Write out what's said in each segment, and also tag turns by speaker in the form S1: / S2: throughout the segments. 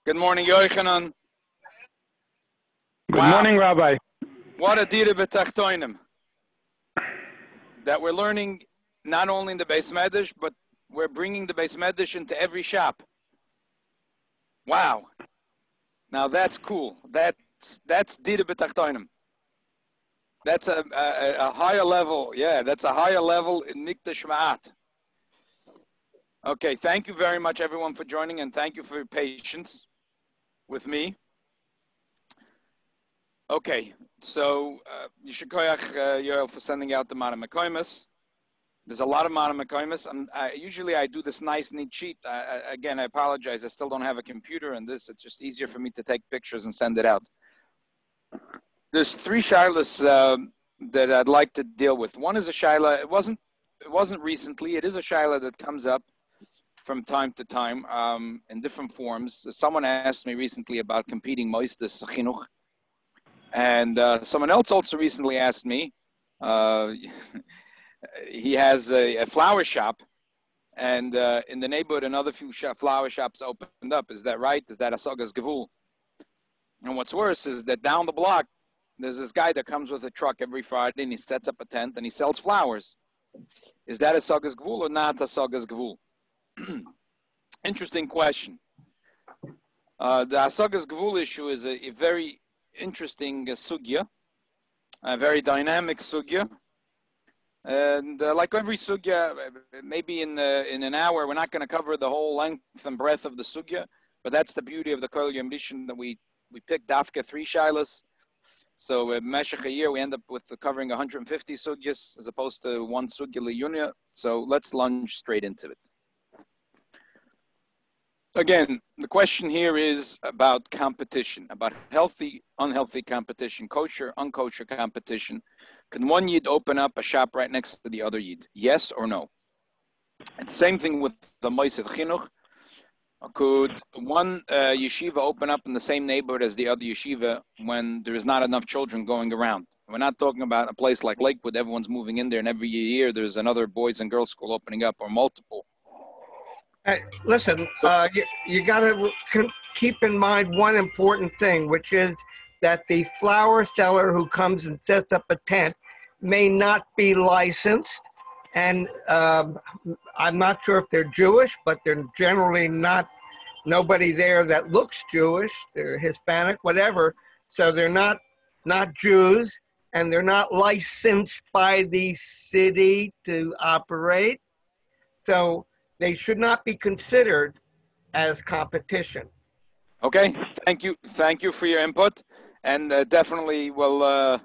S1: Good morning, Yochanan.
S2: Good morning, Rabbi.
S1: What a dira b'tachtoinim. That we're learning not only in the Beis Medrash, but we're bringing the Beis Medrash into every shop. Wow. Now that's cool. That's dira b'tachtoinim. That's a higher level. Yeah, that's a higher level in Nikdash Ma'at. Okay, thank you very much, everyone, for joining, and thank you for your patience with me. Okay, so Yishikoyach Yoel for sending out the Mana Mekoimus. There's a lot of Mana Mekoimus. Usually I do this nice, neat sheet. Again, I apologize. I still don't have a computer, and it's just easier for me to take pictures and send it out. There's three Sheilos that I'd like to deal with. One is a Shaila. It wasn't recently. It is a Shaila that comes up from time to time in different forms. Someone asked me recently about competing moistus chinuch, and someone else also recently asked me. He has a flower shop, and in the neighborhood, another few flower shops opened up. Is that right? Is that a sagas gevul? And what's worse is that down the block, there's this guy that comes with a truck every Friday, and he sets up a tent and he sells flowers. Is that a sagas gevul or not a sagas gevul? Interesting question. The Asagas Gvul issue is a very interesting sugya, a very dynamic sugya. And like every sugya, maybe in an hour, we're not going to cover the whole length and breadth of the sugya, but that's the beauty of the Kol Yom Rishon that we picked Dafka 3 Sheilos. So in Meshach a year, we end up with covering 150 sugyas as opposed to one sugya liyunya. So let's lunge straight into it. Again, the question here is about competition, about healthy, unhealthy competition, kosher, unkosher competition. Can one yid open up a shop right next to the other yid? Yes or no? And same thing with the Moiset Chinuch. Could one yeshiva open up in the same neighborhood as the other yeshiva when there is not enough children going around? We're not talking about a place like Lakewood, everyone's moving in there, and every year there's another boys and girls school opening up, or multiple.
S3: Hey, listen, you got to keep in mind one important thing, which is that the flower seller who comes and sets up a tent may not be licensed. And I'm not sure if they're Jewish, but they're generally nobody there that looks Jewish. They're Hispanic, whatever. So they're not Jews, and they're not licensed by the city to operate. So they should not be considered as competition.
S1: Okay, thank you for your input, and definitely we'll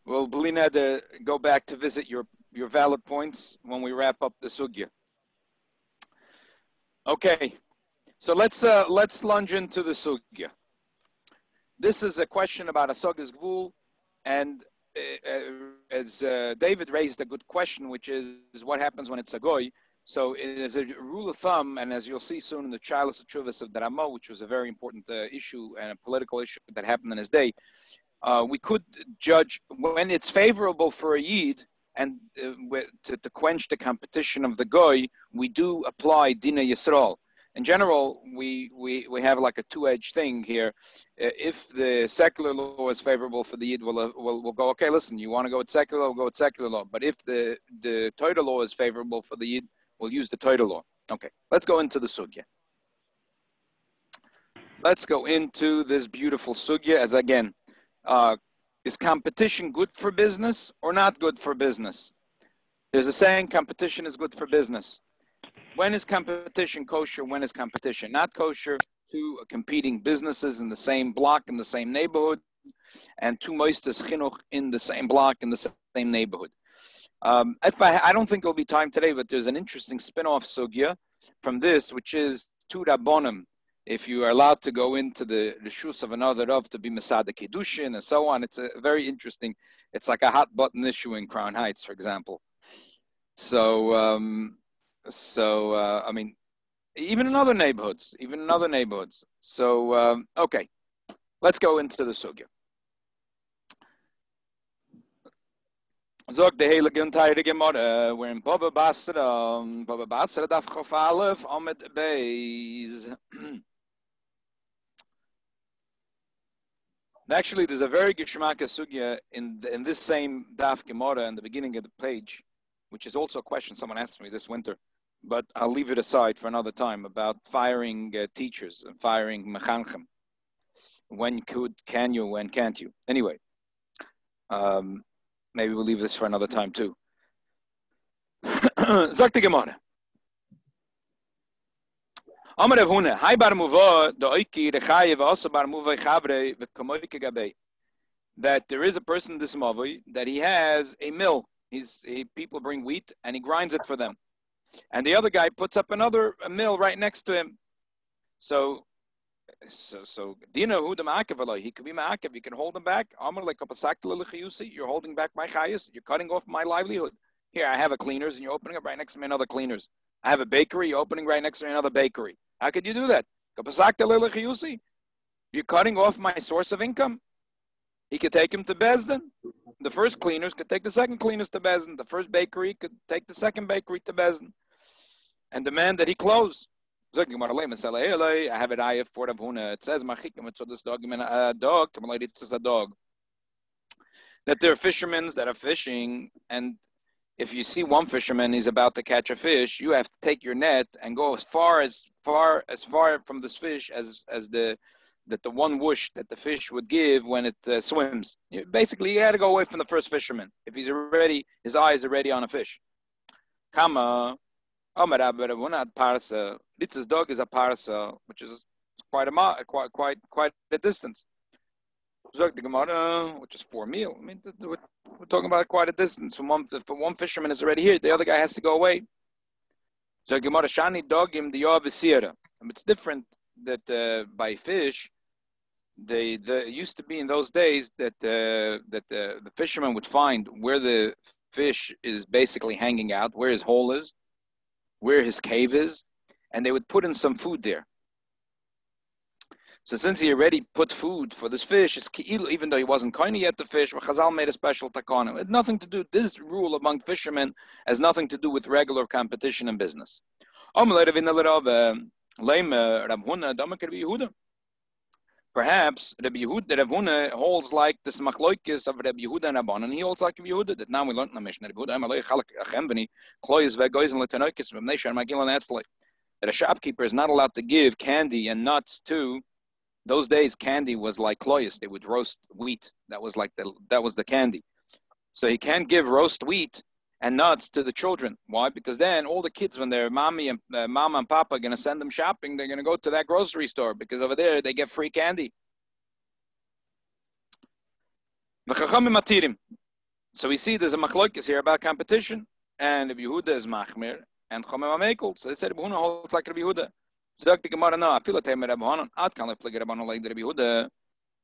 S1: Belina to go back to visit your valid points when we wrap up the sugya. Okay, so let's lunge into the sugya. This is a question about a sagas gvul, and as David raised a good question, which is what happens when it's a goy. So it is a rule of thumb, and as you'll see soon in the Sheilos Tshuvos of the Rama, which was a very important issue and a political issue that happened in his day, we could judge when it's favorable for a yid and to quench the competition of the goy, we do apply Dina Yisrael. In general, we have like a two-edged thing here. If the secular law is favorable for the yid, we'll go, okay, listen, you want to go with secular law, we'll go with secular law. But if the torah law is favorable for the yid, we'll use the torah law. Okay, let's go into the sugya. Let's go into this beautiful sugya as again, is competition good for business or not good for business? There's a saying, competition is good for business. When is competition kosher? When is competition not kosher? Two competing businesses in the same block, in the same neighborhood, and two moistus chinuch in the same block, in the same neighborhood. I don't think there'll be time today, but there's an interesting spin-off sugya from this, which is two rabbonim. If you are allowed to go into the shus of another Rav to be Masada Kiddushin and so on, it's a very interesting, it's like a hot button issue in Crown Heights, for example. So, I mean, even in other neighborhoods. So, okay, let's go into the sugya. Zog the heilige und heilige Gemara, we're in Baba Basra Daf Chof Aleph Amud Beis. Actually, there's a very geschmacka sugya in this same daf Gemara in the beginning of the page, which is also a question someone asked me this winter, but I'll leave it aside for another time, about firing teachers and firing mechanchem. When can you, when can't you? Anyway, maybe we'll leave this for another time too. Sagt die Gemara. Amar Rav Huna, Hai bar muva, do oiki rechaye v'osa bar muva chavrei v'kamoike gabei. That there is a person in this mavoi that he has a mill. People bring wheat and he grinds it for them, and the other guy puts up a mill right next to him. So do you know who the ma'akev? He could be ma'akev. You can hold him back. Amar like a pasakta l'chiyusi. You're holding back my chayus. You're cutting off my livelihood. Here I have a cleaners, and you're opening up right next to me another cleaners. I have a bakery. You're opening right next to me another bakery. How could you do that? You're cutting off my source of income. He could take him to Bezdin. The first cleaners could take the second cleaners to Bezdin. The first bakery could take the second bakery to Bezdin and demand that he close. I have it ayah for Rav Huna. It says, a dog. That there are fishermen that are fishing, and if you see one fisherman, he's about to catch a fish, you have to take your net and go as far from this fish as the one whoosh that the fish would give when it swims. Basically, you got to go away from the first fisherman if his eye is already on a fish. Kama, Parsha. Ritz's dog is a Parsha, which is quite a distance. Zog the Gemara, which is 4 meal. I mean, we're talking about quite a distance. From one fisherman is already here, the other guy has to go away. Zog Gemara Shani dogim the yavisira. It's different that by fish, it used to be in those days that the fisherman would find where the fish is basically hanging out, where his hole is, where his cave is, and they would put in some food there. So since he already put food for this fish, it's ki'ilu, even though he wasn't koine yet the fish, Chazal made a special takana. It had nothing to do, this rule among fishermen has nothing to do with regular competition in business. Perhaps Rabbi Yehuda holds like this machloikis of Rabbi Yehuda and Rabban, and he holds like Rabbi Yehuda that now we learned in the Mishnah. That a shopkeeper is not allowed to give candy and nuts to. Those days, candy was like kloyes. They would roast wheat. That was the candy. So he can't give roast wheat and nuts to the children. Why? Because then all the kids, when their mama and papa are going to send them shopping, they're going to go to that grocery store because over there they get free candy. So we see there's a machlokes here about competition, and Rabbi Yehuda is machmir, and Chomem Amekul. So they said Rabbi Yehuda holds like Rabbi Yehuda. So the Gemara, no, I feel like Rabbi Yehuda. I can't like Rabbi Yehuda.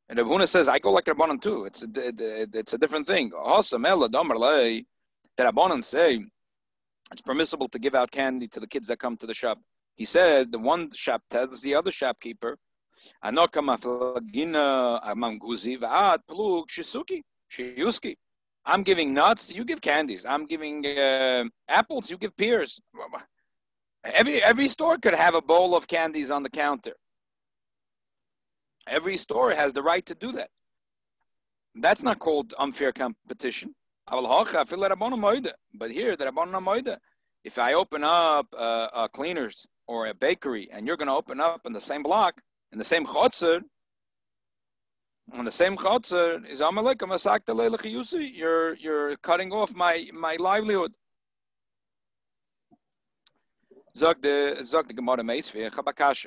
S1: And Rabbi Yehuda says, I go like Rabbi Yehuda too. It's a different thing. The Rabbanan say it's permissible to give out candy to the kids that come to the shop. He said the one shop tells the other shopkeeper, I'm giving nuts, you give candies. I'm giving apples, you give pears. Every store could have a bowl of candies on the counter. Every store has the right to do that. That's not called unfair competition. But here, the Rabbanan Moide, if I open up a cleaners or a bakery, and you're going to open up in the same block, in the same chotzer, is you're cutting off my livelihood. Zog the Gemara Meisveh Chabakash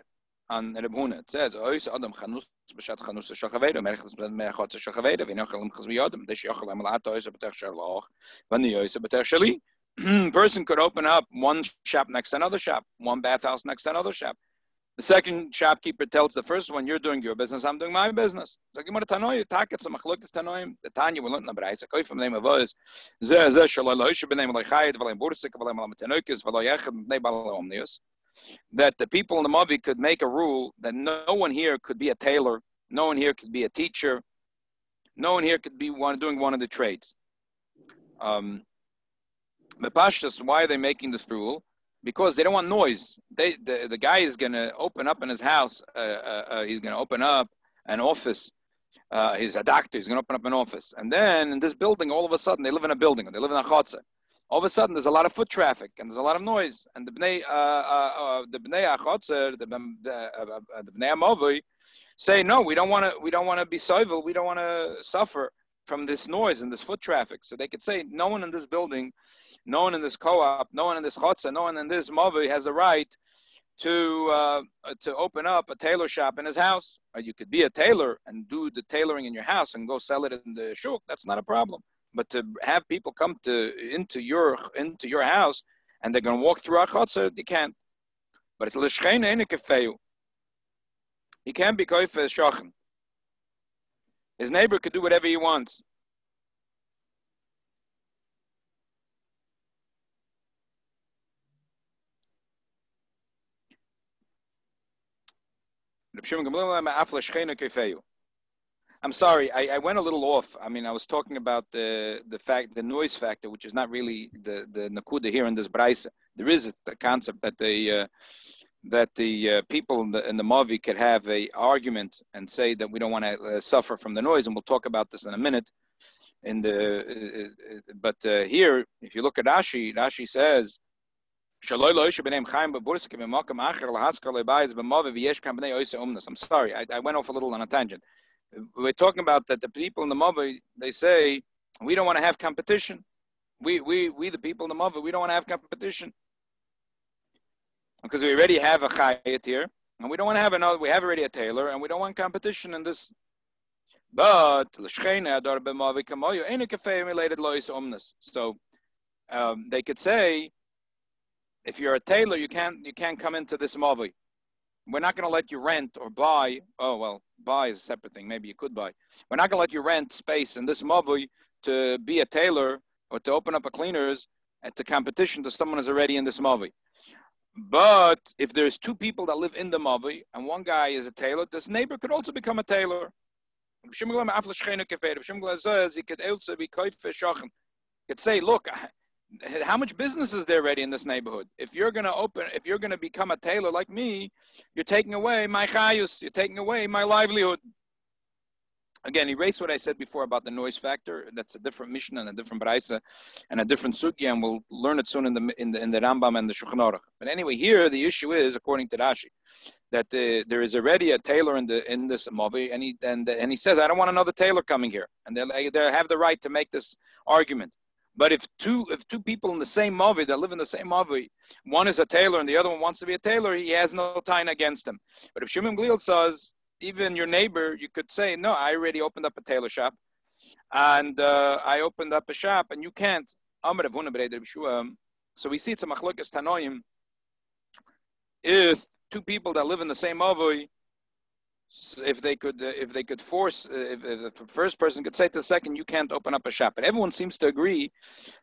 S1: on Reb Huna. It says, "Ois Adam Chanus b'shat Chanus shachaveda, merchas merchot shachaveda, v'inochalim chazviyodem, deshiyochalim alata ois b'tech shalach, v'ni ois b'tech shali." Person could open up one shop next to another shop, one bathhouse next to another shop. The second shopkeeper tells the first one, "You're doing your business, I'm doing my business." The Gemara Tanoim, Takets Machlokes Tanoim, the Tanya will learn in the Braisa. Koy from the name of us, Ze Shalal Hoisha b'nei Malachayit v'leim Bursik v'leim Lamatelokes v'loyechem b'nei Balalomnius. That the people in the Mavi could make a rule that no one here could be a tailor, no one here could be a teacher, no one here could be doing one of the trades. The Pashtas, why are they making this rule? Because they don't want noise. The guy is going to open up in his house. He's going to open up an office He's a doctor. He's going to open up an office. And then in this building, all of a sudden, they live in a building. Or they live in a chotzer. All of a sudden, there's a lot of foot traffic and there's a lot of noise. And the bnei achotzer, the bnei amovoi, say no. We don't want to be civil. We don't want to suffer from this noise and this foot traffic. So they could say no one in this building, no one in this co-op, no one in this chotzer, no one in this movie has a right to open up a tailor shop in his house. Or you could be a tailor and do the tailoring in your house and go sell it in the shuk. That's not a problem. But to have people come into your house and they're going to walk through our chotzer, you can't. But it's l'shchein ene kefeu. He can't be koife shochem. His neighbor could do whatever he wants. I'm sorry, I went a little off. I mean, I was talking about the noise factor, which is not really the nakuda here in this braisa. There is the concept that the people in the Mavi could have a argument and say that we don't want to suffer from the noise, and we'll talk about this in a minute. But here, if you look at Rashi says, I'm sorry, I went off a little on a tangent. We're talking about that the people in the Mavi, they say, we don't want to have competition. We the people in the Mavi, we don't want to have competition. Because we already have a chayat here, and we don't want to have another, we have already a tailor, and we don't want competition in this. But, so they could say, if you're a tailor, you can't come into this Mavi. We're not going to let you rent or buy. Oh, well, buy is a separate thing. Maybe you could buy. We're not going to let you rent space in this Mavi to be a tailor or to open up a cleaners at the competition to someone who's already in this Mavi. But if there's two people that live in the Mavi and one guy is a tailor, this neighbor could also become a tailor. He could say, look, how much business is there already in this neighborhood? If you're going to become a tailor like me, you're taking away my chayus, you're taking away my livelihood. Again, erase what I said before about the noise factor. That's a different mission and a different braisa and a different sugya, and we'll learn it soon in the Rambam and the Shulchan Aruch. But anyway, here the issue is, according to Rashi, that there is already a tailor in this Mavi, and he says, I don't want another tailor coming here, and they have the right to make this argument. But if two people in the same Mavi that live in the same Mavi, one is a tailor and the other one wants to be a tailor, he has no time against him. But if Shimon Gamliel says, even your neighbor, you could say, no, I already opened up a tailor shop, and I opened up a shop, and you can't. So we see it's a machlokes tanoim. If two people that live in the same Mavi, if they could force, if the first person could say to the second, you can't open up a shop. But everyone seems to agree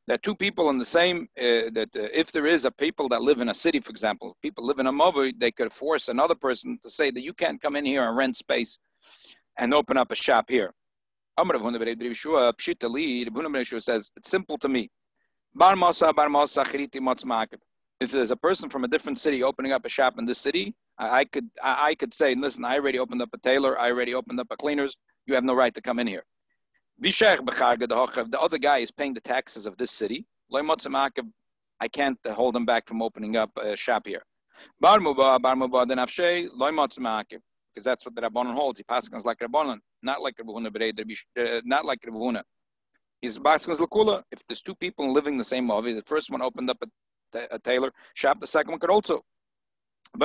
S1: that two people in the same, if there is a people that live in a city, for example, people live in a Mavi, they could force another person to say that you can't come in here and rent space and open up a shop here. Says, it's simple to me. If there's a person from a different city opening up a shop in this city, I could say, listen, I already opened up a tailor, I already opened up a cleaners, you have no right to come in here. If the other guy is paying the taxes of this city, I can't hold him back from opening up a shop here. Because that's what the Rabbanon holds. He passes like Rabbanon, not like Rabbanon. He's passes l'kula. If there's two people living in the same Mavi, the first one opened up a tailor shop, the second one could also. If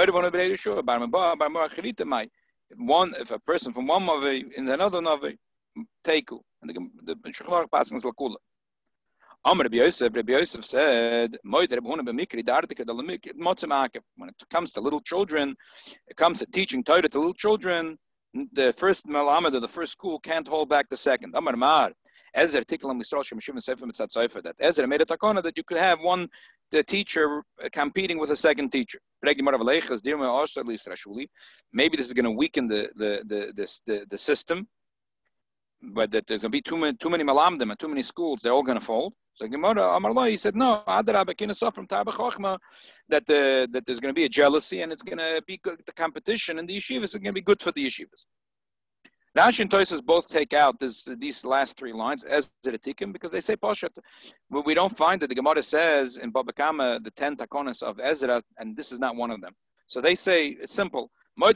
S1: a person from one Mavi in another Mavi, teiku, and the Shulchan passes l'kula. Rabbi Yosef said, when it comes to little children, it comes to teaching Torah to little children, the first Malamed or the first school can't hold back the second. That Ezra made a takana that you could have the teacher competing with a second teacher. Maybe this is going to weaken the system, but that there's going to be too many malamdim and too many schools, they're all going to fold. So Gemara, he said, no, that there's going to be a jealousy and it's going to be good, the competition in the yeshivas is going to be good for the yeshivas. Rashi and Tosfos both take out these last three lines as Zeratikim because they say Parsha. We don't find that the Gemara says in Baba Kama the 10 takonas of Ezra, and this is not one of them. So they say it's simple. Because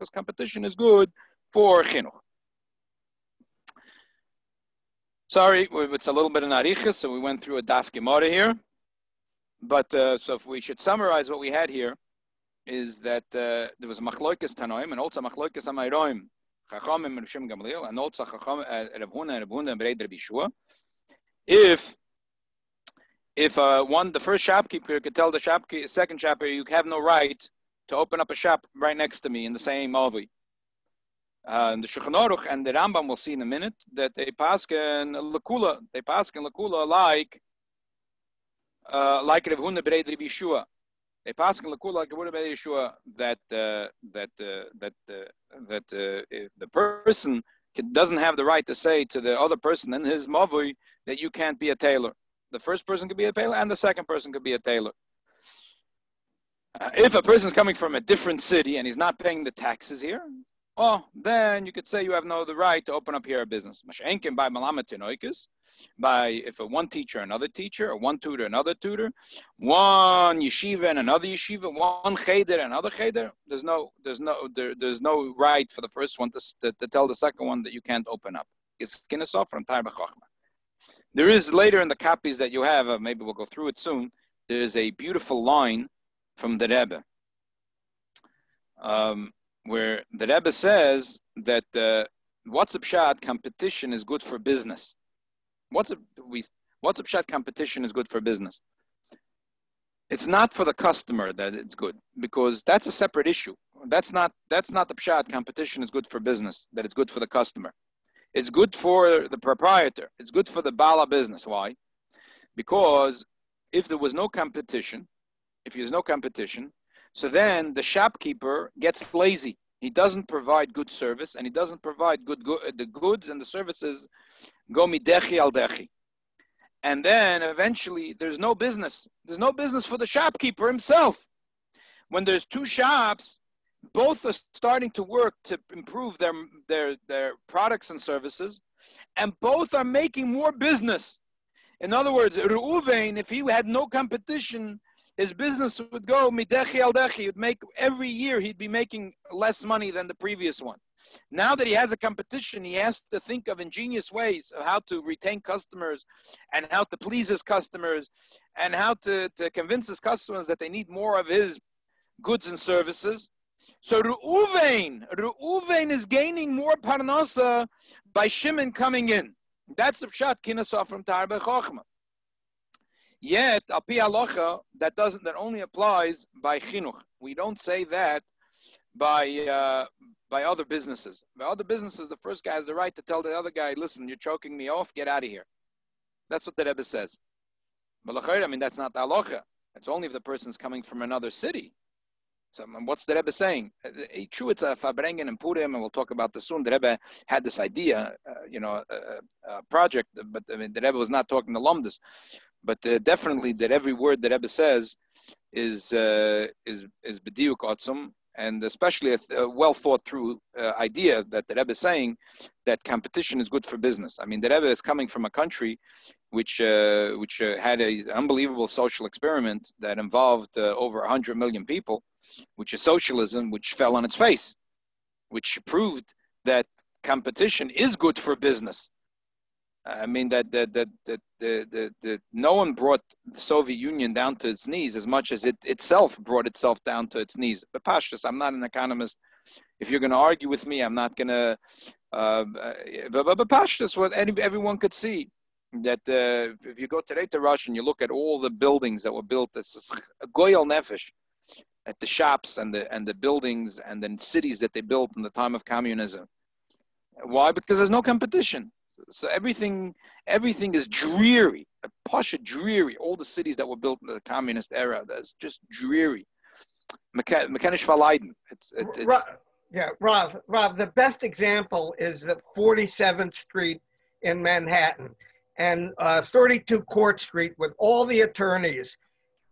S1: competition is good for chinuch. Sorry, it's a little bit of arichas, so we went through a daf Gemara here. But so if we should summarize what we had here, is that there was a machloikes tanoim and also machloikes amayroim, chachamim and Rishim Gamliel, and also chacham Rav Huna and Bereid Rabbi Shua. If the first shopkeeper could tell the second shopkeeper, you have no right to open up a shop right next to me in the same Mavi. The Shulchan Aruch and the Rambam will see in a minute that they paskin lakula. They paskin lakula like Rav Huna Bereid Rabbi Shua. They pass in Lakula like Yeshua that the person doesn't have the right to say to the other person in his mavui that you can't be a tailor. The first person could be a tailor, and the second person could be a tailor. If a person is coming from a different city and he's not paying the taxes here, then you could say you have the right to open up here a business. By if one teacher, another teacher, or one tutor, another tutor, one yeshiva and another yeshiva, one cheder, another cheder, there's no right for the first one to tell the second one that you can't open up. It's kinasov from Tarba Chochma. There is later in the copies that you have, maybe we'll go through it soon. There is a beautiful line from the Rebbe, where the Rebbe says that what's a pshat competition is good for business. What's a pshat competition is good for business. It's not for the customer that it's good, because that's a separate issue. That's not the pshat competition is good for business, that it's good for the customer. It's good for the proprietor. It's good for the bala business. Why? Because if there's no competition, so then the shopkeeper gets lazy. He doesn't provide good service, and he doesn't provide the goods and the services go midechi al dechi. And then eventually there's no business. There's no business for the shopkeeper himself. When there's two shops, both are starting to work to improve their products and services, and both are making more business. In other words, Reuven, if he had no competition, his business would go midechi al dechi. He'd make every year he'd be making less money than the previous one. Now that he has a competition, he has to think of ingenious ways of how to retain customers and how to please his customers and how to convince his customers that they need more of his goods and services. So Reuven is gaining more parnasa by Shimon coming in. That's the pshat kinasah from Tarba Chochma. Yet, al pi halacha, that only applies by chinuch. We don't say that by other businesses. By other businesses, the first guy has the right to tell the other guy, listen, you're choking me off, get out of here. That's what the Rebbe says. But that's not the halacha. It's only if the person's coming from another city. So what's the Rebbe saying? True, it's a Fabrengen and Purim, and we'll talk about this soon. The Rebbe had this idea, a project, but the Rebbe was not talking to Lomdus. But definitely that every word that Rebbe says is b'diuk otzum, and especially a well thought through idea that the Rebbe is saying that competition is good for business. The Rebbe is coming from a country which had an unbelievable social experiment that involved over 100 million people, which is socialism, which fell on its face, which proved that competition is good for business. That no one brought the Soviet Union down to its knees as much as it itself brought itself down to its knees. But Pashtus, I'm not an economist. If you're going to argue with me, I'm not going to. But Pashtus, what everyone could see that if you go today to Russia and you look at all the buildings that were built, it's a goyal nefesh at the shops and the buildings and the cities that they built in the time of communism. Why? Because there's no competition. So everything is dreary, Parsha dreary. All the cities that were built in the communist era, that's just dreary. Mechanisch verleiden.
S3: Rob, the best example is the 47th Street in Manhattan and 32 Court Street with all the attorneys.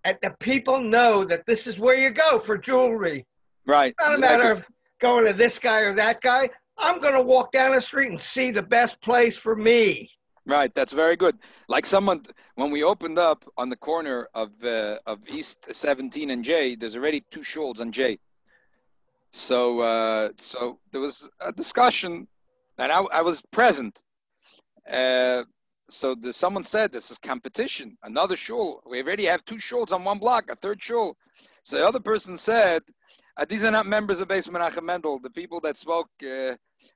S3: And the people know that this is where you go for jewelry.
S1: Right.
S3: It's not a matter of going to this guy or that guy. I'm going to walk down the street and see the best place for me.
S1: Right, that's very good. Like someone, when we opened up on the corner of East 17 and J, there's already 2 shuls on J. So so there was a discussion, and I was present. So someone said this is competition. Another shul. We already have 2 shuls on one block, a third shul. So the other person said, these are not members of Beis Menachem Mendel. The people that spoke,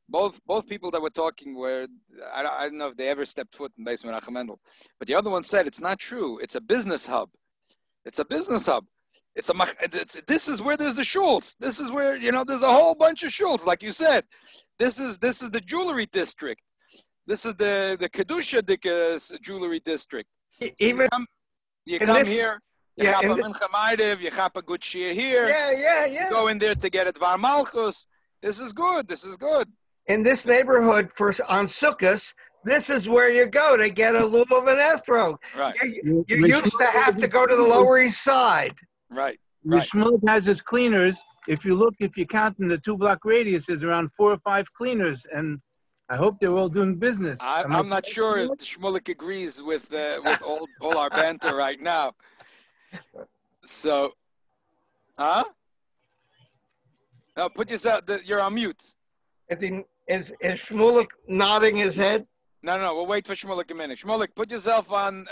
S1: both people that were talking were, I don't know if they ever stepped foot in Beis Menachem Mendel. But the other one said, it's not true. It's a business hub. It's a business hub. This is where there's the shuls. This is where, there's a whole bunch of shuls, like you said. This is the jewelry district. This is the Kedusha jewelry district. So you come here. You have a Mincha Ma'ariv, you have a good shear here.
S3: Yeah.
S1: You go in there to get a Dvar Malchus. This is good.
S3: In this neighborhood, on Sukkot, this is where you go to get a lulav and esrog.
S1: Right.
S3: You used to have to go to the Lower East Side.
S1: Right.
S2: Shmulik has his cleaners. If you count in the 2-block radius, there's around 4 or 5 cleaners, and I hope they're all doing business.
S1: I'm not sure if Shmulik agrees with all our banter right now. So, No, put yourself. You're on mute.
S3: Is Shmulik nodding his head?
S1: No. We'll wait for Shmulik a minute. Shmulik, put yourself on.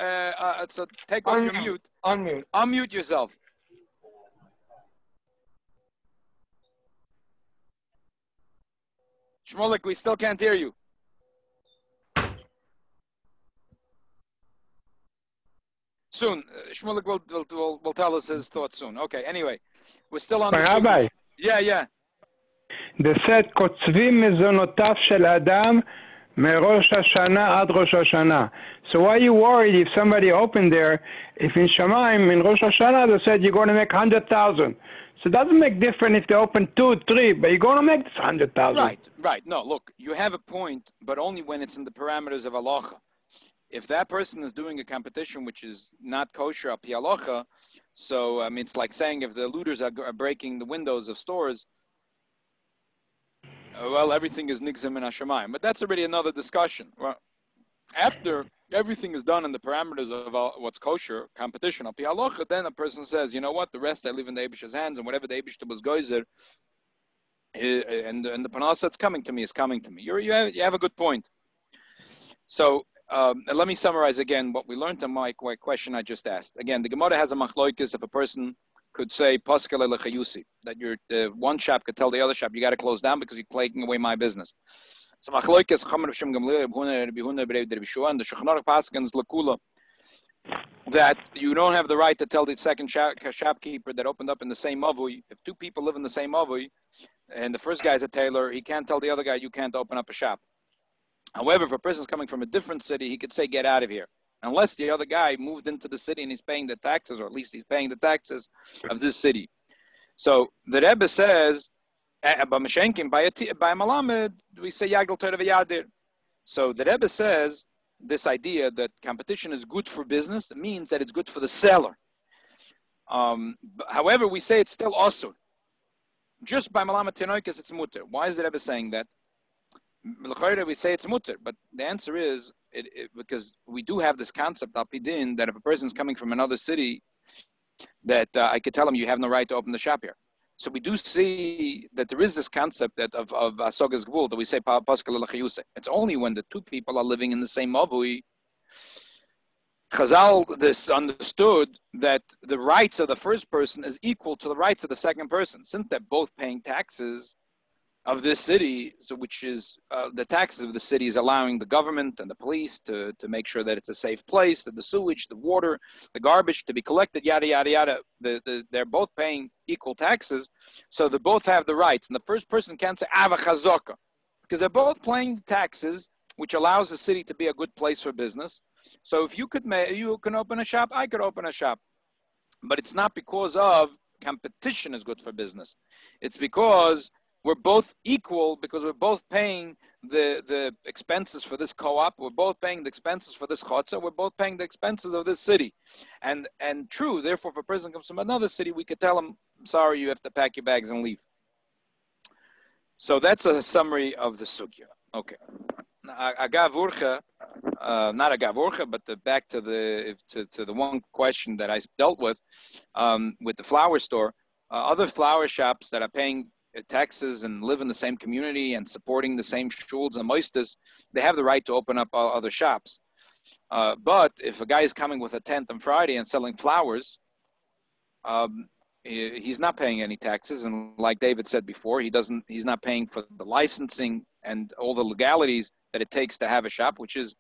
S1: So take off your mute.
S3: Unmute.
S1: Unmute yourself. Shmulik, we still can't hear you. Soon, Shmulik will tell us his thoughts soon. Okay. Anyway, we're still on the
S4: Rabbi.
S1: Yeah.
S4: זה said, קוצבים מזונותיו של אדם מראש השנה עד ראש השנה. So why are you worried if somebody opened there, if in Shamayim, in Rosh Hashanah, they said you're going to make 100,000. So it doesn't make difference if they open 2, 3, but you're going to make this 100,000.
S1: Right. No, look, you have a point, but only when it's in the parameters of Halacha. If that person is doing a competition which is not kosher al pi Halacha, so it's like saying if the looters are breaking the windows of stores, well, everything is nigzim min hashamayim. But that's already another discussion. Well, after everything is done in the parameters of what's kosher, competition al pi Halacha, then a person says, you know what, the rest I leave in the Eibish's hands, and whatever the Eibishter was goyzer, and the panas that's coming to me is coming to me. You have a good point. So let me summarize again what we learned in my question I just asked. Again, the Gemara has a machloikis if a person could say paskale lechayusi, that one shop could tell the other shop, you got to close down because you're taking away my business. So machloikis chamer b'shem gamliel b'huna b'rei d'Rabbi and the Shulchan Aruch paskins lekula that you don't have the right to tell the second shopkeeper that opened up in the same mavui. If 2 people live in the same mavui, and the first guy's a tailor, he can't tell the other guy you can't open up a shop. However, if a person's coming from a different city, he could say, get out of here. Unless the other guy moved into the city and he's paying the taxes, or at least he's paying the taxes of this city. So the Rebbe says, by Malamed, we say, Yagel Torah v'yadir. So the Rebbe says, this idea that competition is good for business, it means that it's good for the seller. However, we say it's still asur. Just by Malamed Tenoikis, it's mutter. Why is the Rebbe saying that? We say it's mutter, but the answer is because we do have this concept al-pidin that if a person's coming from another city, that I could tell him you have no right to open the shop here. So we do see that there is this concept that of asogas gvul that we say paskal lechayuse. It's only when the 2 people are living in the same mavui. Chazal this understood that the rights of the first person is equal to the rights of the second person, since they're both paying taxes of this city, so which is the taxes of the city is allowing the government and the police to make sure that it's a safe place, that the sewage, the water, the garbage to be collected, yada, yada, yada. They're both paying equal taxes, so they both have the rights. And the first person can't say, ava chazaka, because they're both paying taxes, which allows the city to be a good place for business. So if you can open a shop, I could open a shop. But it's not because of competition is good for business. It's because we're both equal, because we're both paying the expenses for this co-op, we're both paying the expenses for this chotzer, we're both paying the expenses of this city. And true, therefore, if a person comes from another city, we could tell him sorry, you have to pack your bags and leave. So that's a summary of the sugya. Okay. Agav urcha, not agav urcha, but back to the one question that I dealt with the flower store. Other flower shops that are paying taxes and live in the same community and supporting the same shuls and moistas, they have the right to open up other shops. But if a guy is coming with a tent on Friday and selling flowers, he's not paying any taxes, and like David said before, he's not paying for the licensing and all the legalities that it takes to have a shop, which is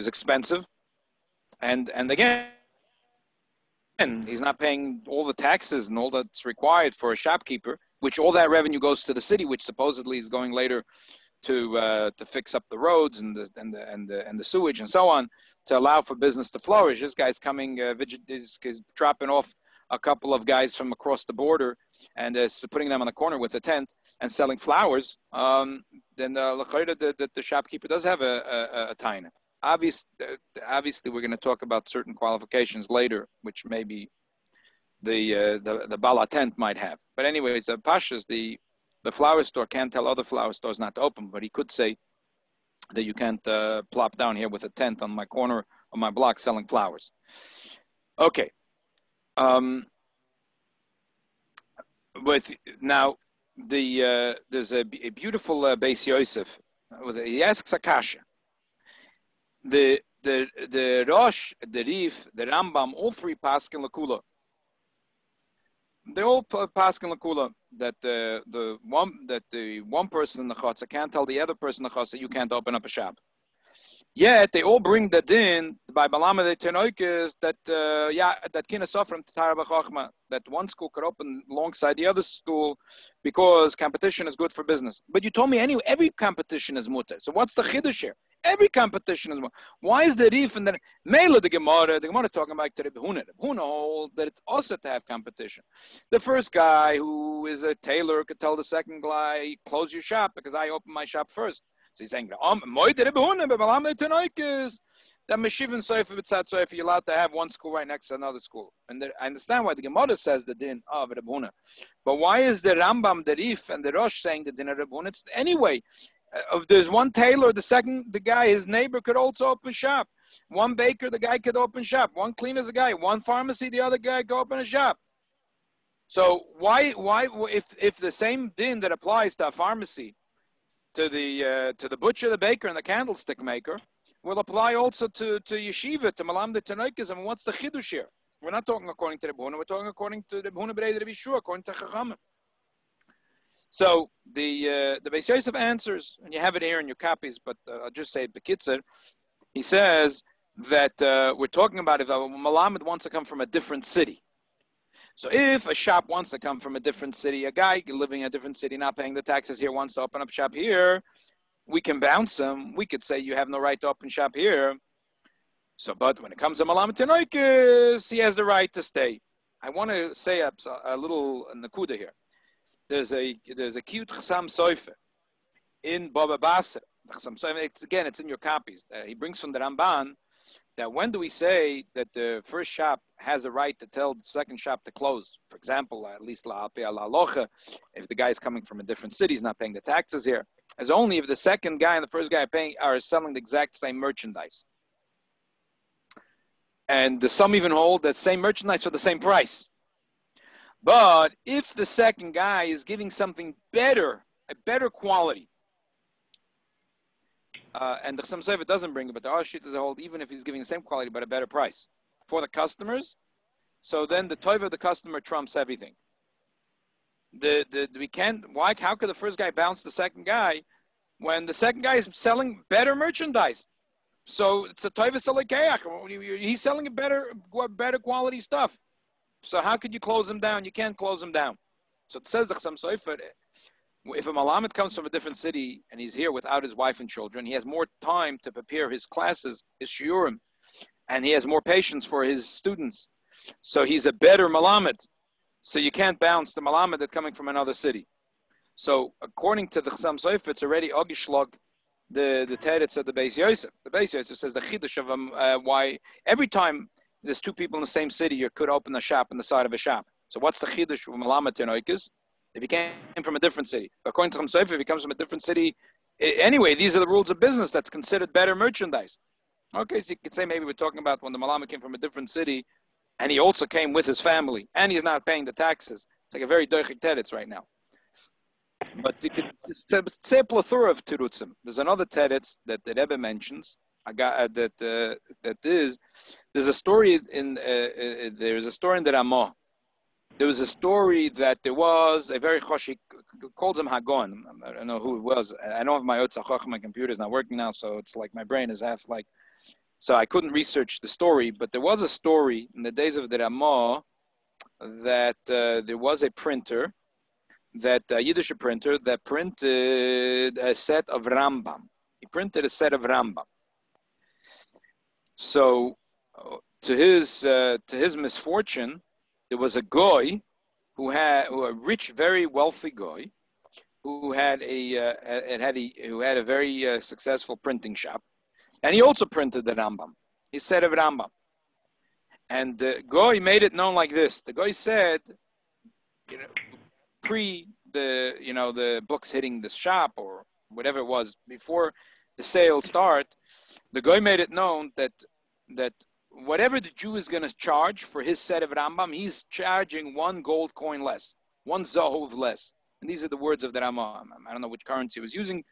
S1: expensive, and again, he's not paying all the taxes and all that's required for a shopkeeper, which all that revenue goes to the city, which supposedly is going later to fix up the roads and the sewage and so on, to allow for business to flourish. This guy's coming, is dropping off a couple of guys from across the border and putting them on the corner with a tent and selling flowers. Then the shopkeeper does have a taina. Obviously, we're going to talk about certain qualifications later, which maybe the Bala tent might have. But anyways, Pashas, the flower store can't tell other flower stores not to open, but he could say that you can't plop down here with a tent on my corner of my block selling flowers. Okay. But now there's a beautiful Beis Yosef. He asks a kasha. The Rosh, the Rif, the Rambam, all three paskin lakula. They all paskin lakula that the one person in the chotza can't tell the other person in the chotza you can't open up a shop. Yet they all bring the din by Balama de Tenoikis that that kina sofrim Tara b'chochma, that one school could open alongside the other school because competition is good for business. But you told me anyway every competition is mutter. So what's the chiddush here? Every competition is mutter. Why is the rif and the Mela the Gemara talking about the Behuna? The Behuna hold that it's also to have competition. The first guy who is a tailor could tell the second guy, close your shop because I opened my shop first. So he's saying, that Meshivin Sofer B'tzat Sofer, you're allowed to have one school right next to another school. And I understand why the Gemara says the din of Rebbe Huna. But why is the Rambam, the Rif, and the Rosh saying the din of Rebbe Huna? It's anyway, if there's one tailor, the guy, his neighbor could also open shop. One baker, the guy could open shop. One cleaner's a guy. One pharmacy, the other guy could open a shop. So why if the same din that applies to a pharmacy, to the butcher, the baker, and the candlestick maker, will apply also to yeshiva, to malam de tenoikis. And what's the chidush here? We're not talking according to the Behuna, we're talking according to the Behuna B'rei Rabbi Shua, according to Chachamim. So the Beis Yosef answers, and you have it here in your copies, but I'll just say it b'kitzer. He says that we're talking about if a malamed wants to come from a different city. So if a shop wants to come from a different city, a guy living in a different city, not paying the taxes here, wants to open up shop here, we can bounce him. We could say you have no right to open shop here. So, but when it comes to Malam Tenoikis, he has the right to stay. I want to say a little nakuda here. There's a cute Chassam Sofer in Baba Basra. Again, it's in your copies. He brings from the Ramban that when do we say that the first shop has a right to tell the second shop to close? For example, at least Halacha, if the guy is coming from a different city, he's not paying the taxes here, as only if the second guy and the first guy are selling the exact same merchandise. And some even hold that same merchandise for the same price. But if the second guy is giving something better, a better quality, and the Chassam Sofer doesn't bring it, but the Ashit is a hold, even if he's giving the same quality but a better price for the customers, so then the tov of the customer trumps everything. We can't. Why? How could the first guy bounce the second guy when the second guy is selling better merchandise? So it's a tov salikeach. He's selling a better quality stuff. So how could you close him down? You can't close him down. So it says the Chassam Sofer, if a malamed comes from a different city and he's here without his wife and children, he has more time to prepare his classes, his shiurim, and he has more patience for his students. So he's a better malamed. So you can't bounce the malamed that's coming from another city. So according to the Chassam Sofer, it's already ogishlog the teretz of the Beis Yosef. The Beis Yosef says the chiddush of why every time there's two people in the same city, you could open a shop on the side of a shop. So what's the chidush of Malamet Tenoikis? If he came from a different city. According to Chaim Sofer, if he comes from a different city, anyway, these are the rules of business that's considered better merchandise. Okay, so you could say maybe we're talking about when the Malamet came from a different city, and he also came with his family, and he's not paying the taxes. It's like a very doichik teretz right now. But you could say a plethora of terutzim. There's another teretz that the Rebbe mentions. There's a story in the Ramah. There was a story that there was a very choshik, called him Hagon. I don't know who it was. I don't have my Otzachach, my computer is not working now, so it's like my brain is half like. So I couldn't research the story, but there was a story in the days of the Ramah that there was a printer, a Yiddish printer that printed a set of Rambam. He printed a set of Rambam. So, to his misfortune, there was a guy who a rich, very wealthy guy, who had a very successful printing shop, and he also printed the Rambam. He said of Rambam, and the guy made it known like this. The guy said, pre the books hitting the shop or whatever it was, before the sale start, the guy made it known that whatever the Jew is going to charge for his set of Rambam, he's charging 1 gold coin less, 1 zahuv less. And these are the words of the Rambam. I don't know which currency he was using.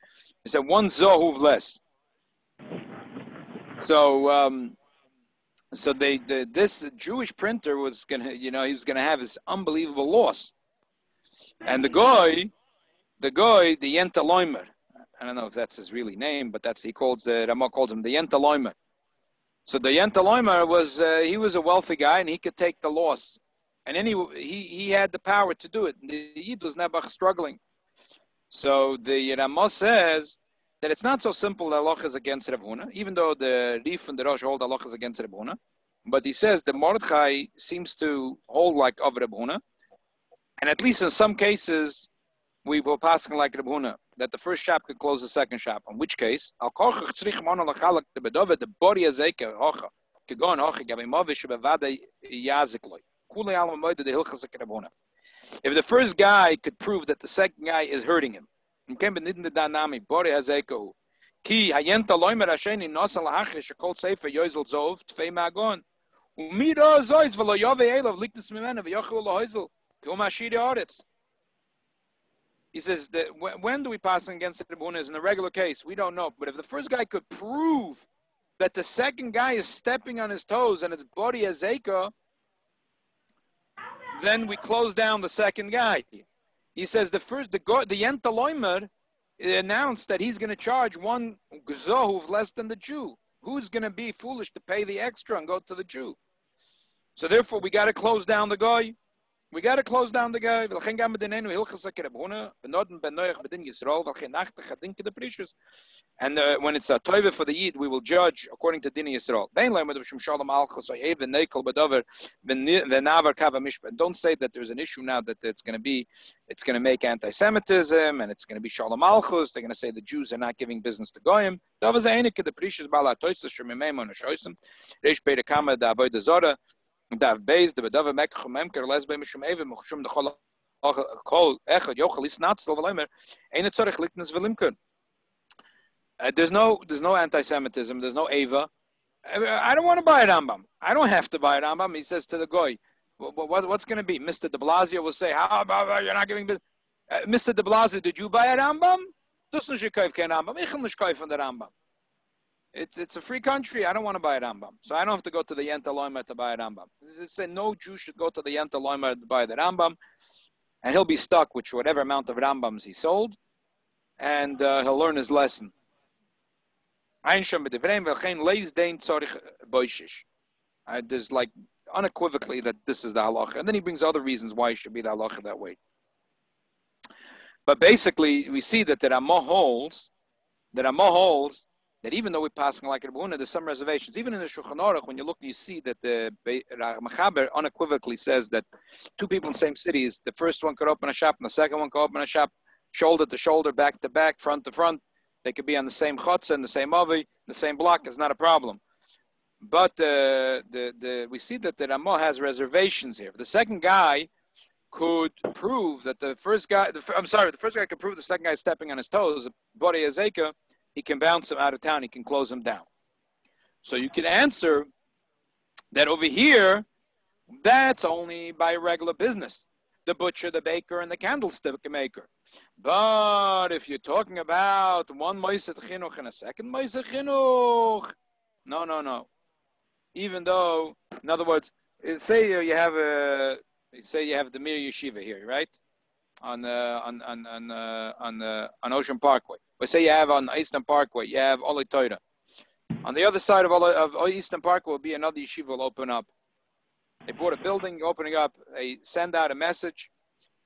S1: He said 1 zahuv less. So, this Jewish printer was going to, he was going to have his unbelievable loss. And the guy, the Yenta Loimer, I don't know if that's his really name, but Ramah calls him the Yenta Loimer. So the Yenta Loimer he was a wealthy guy, and he could take the loss. And he had the power to do it. The Yid was never struggling. So the Ramah says that it's not so simple that Halacha is against Reb Huna, even though the Rif and the Rosh hold Halacha is against Reb Huna. But he says the Mordechai seems to hold like of Reb Huna. And at least in some cases, we will pass like Reb Huna, that the first shop could close the second shop. In which case, the if the first guy could prove that the second guy is hurting him, he says that when do we pass against the Rebuna is in a regular case. We don't know. But if the first guy could prove that the second guy is stepping on his toes and it's body azeka, then we close down the second guy. He says the Yenta Loimer announced that he's going to charge 1 gzohuv less than the Jew. Who's going to be foolish to pay the extra and go to the Jew? So therefore, we got to close down the guy. And when it's a toive for the Yid, we will judge according to Dini Yisrael. Don't say that there's an issue now that it's going to make anti-Semitism and it's going to be Shalom Malchus. They're going to say the Jews are not giving business to Goyim. Dav Beis, the Bedava Mekach Memker, Lesbe Mishum Evim, Mushum the Kol Echad Yochel is not Slovamer, ain't it Zorich Lichtnes Vilimkun. There's no anti-Semitism, there's no Eva. I don't want to buy a Rambam. I don't have to buy a Rambam. He says to the Goy, what's going to be? Mr. de Blasio will say, how about you're not giving business? Mr. de Blasio, did you buy a Rambam? Dus nicht gekauft kein Rambam. Ich will nicht kaufen der Rambam. It's a free country. I don't want to buy a Rambam. So I don't have to go to the Yenta Loimer to buy a Rambam. It says no Jew should go to the Yenta Loimer to buy the Rambam. And he'll be stuck with whatever amount of Rambams he sold. And he'll learn his lesson. There's like unequivocally that this is the halacha. And then he brings other reasons why it should be the halacha that way. But basically, we see that the Ramah holds that even though we're passing like Rebuna, there's some reservations. Even in the Shulchan Aruch, when you look, you see that the Mechaber unequivocally says that 2 people in the same cities, the first one could open a shop and the second one could open a shop, shoulder to shoulder, back to back, front to front. They could be on the same chutzah, in the same avi, the same block. It's not a problem. But we see that the Ramah has reservations here. The second guy could prove that the first guy could prove the second guy is stepping on his toes, Bodei Azeka, he can bounce him out of town, he can close him down. So you can answer that over here, that's only by regular business. The butcher, the baker, and the candlestick maker. But if you're talking about one Moiset Chinuch and a second Moiset Chinuch, no. Even though, in other words, say you have the Mir Yeshiva here, right? On Ocean Parkway. Or say you have on Eastern Parkway, you have Ole Torah. On the other side of Eastern Parkway will be another yeshiva will open up. They bought a building, opening up. They send out a message.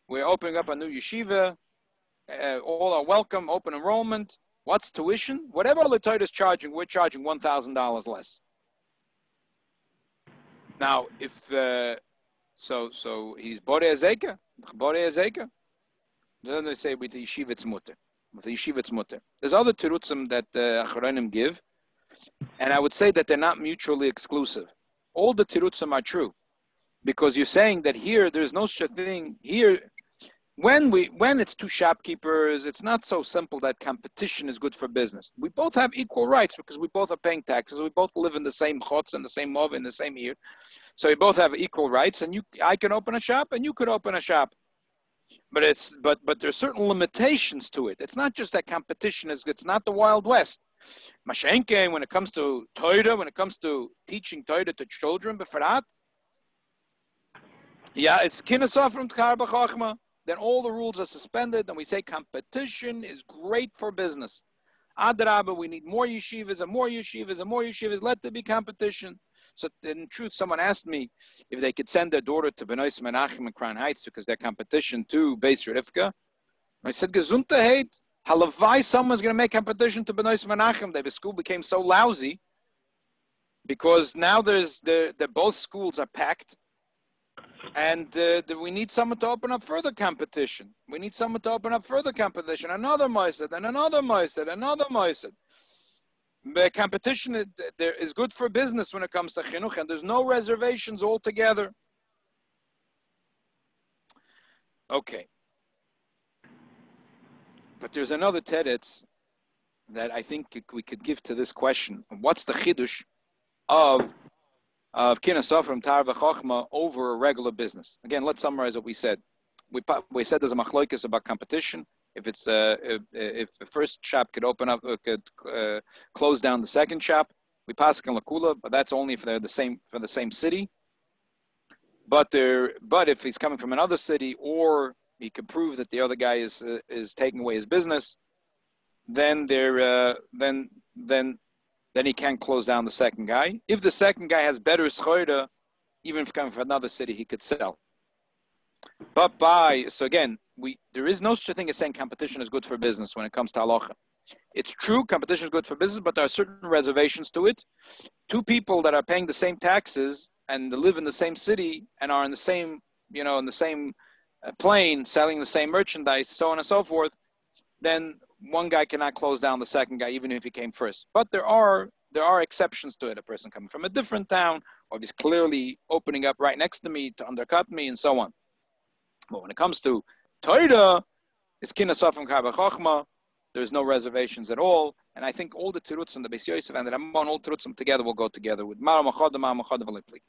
S1: We're opening up a new yeshiva. All are welcome. Open enrollment. What's tuition? Whatever Ole Torah is charging, we're charging $1,000 less. Now, if so he's Bodei Azeka. Then they say with the yeshiva it's mutter. There's other terutzim that Achronim give, and I would say that they're not mutually exclusive. All the terutzim are true, because you're saying that here there's no such thing here. When it's two shopkeepers, it's not so simple that competition is good for business. We both have equal rights because we both are paying taxes. We both live in the same chutz, in the same mov, in the same year. So we both have equal rights, and I can open a shop and you could open a shop. But there's certain limitations to it. It's not just that competition it's not the Wild West. Mashenke, when it comes to Torah, when it comes to teaching Torah to children, befarat, it's kinasaf from Tkar b'chachma. Then all the rules are suspended, and we say competition is great for business. Adrabah, we need more yeshivas and more yeshivas and more yeshivas. Let there be competition. So in truth, someone asked me if they could send their daughter to Benois Menachem in Crown Heights because they're competition to Beis Rivka. I said, Gesundheit, halavai, someone's going to make competition to Benois Menachem. The school became so lousy because now both schools are packed. And we need someone to open up further competition. Another Moised, and another Moised, another Moised. The competition is good for business when it comes to chinuch, and there's no reservations altogether. Okay. But there's another teretz that I think we could give to this question. What's the chidush of Kinasov from Tar v'Chochma over a regular business? Again, let's summarize what we said. We said there's a machlokes about competition. If it's if the first shop could open up, could close down the second shop, we pass in lakula, but that's only if they're the same city. But if he's coming from another city, or he can prove that the other guy is taking away his business, then he can't close down the second guy. If the second guy has better schoida, even if coming from another city, he could sell. But so again, there is no such thing as saying competition is good for business when it comes to halacha. It's true, competition is good for business, but there are certain reservations to it. Two people that are paying the same taxes and live in the same city and are in the same, in the same plane, selling the same merchandise, so on and so forth, then one guy cannot close down the second guy, even if he came first. But there are exceptions to it. A person coming from a different town, or if he's clearly opening up right next to me to undercut me, and so on. But when it comes to Torah, it's kinasaf from Kar b'Chochma. There's no reservations at all. And I think all the terutzim, the Beis Yosef and the Ramban, all terutzim together will go together with Mara Machad, Mara Machad v'Lipli.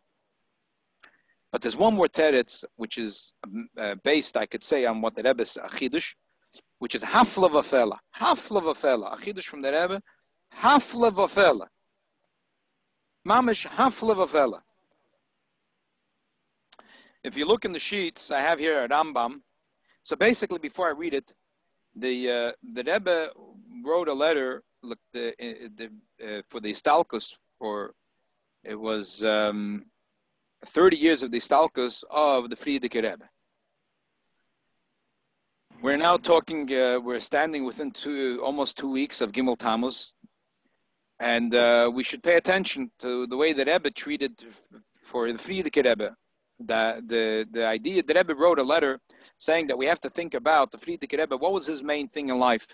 S1: But there's one more teretz, which is based, I could say, on what the Rebbe is achidush, which is hafla v'afela. Hafla v'afela. Achidush from the Rebbe, hafla v'afela. Mamish hafla v'afela. If you look in the sheets, I have here a Rambam. So basically, before I read it, the Rebbe wrote a letter for the Istalkus it was 30 years of the Istalkus of the Friedrich Rebbe. We're now talking, we're standing within almost 2 weeks of Gimel Tammuz, and we should pay attention to the way the Rebbe treated for the Friedrich Rebbe. The idea, the Rebbe wrote a letter saying that we have to think about the Friedrich Rebbe, what was his main thing in life?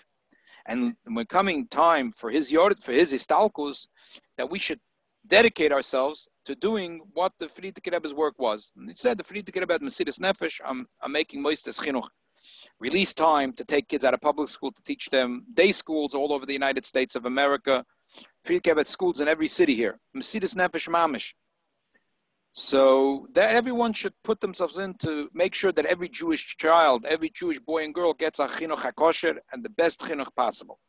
S1: And when coming time for his Istalkus, that we should dedicate ourselves to doing what the Frierdiker Rebbe's work was. And he said the Frierdiker Rebbe had Mesiras Nefesh, I'm making Moistes Chinuch. Release time to take kids out of public school to teach them day schools all over the United States of America. Frierdiker Rebbe had schools in every city here. Mesiras Nefesh Mamish. So that everyone should put themselves in to make sure that every Jewish child, every Jewish boy and girl gets a chinuch kosher and the best chinuch possible.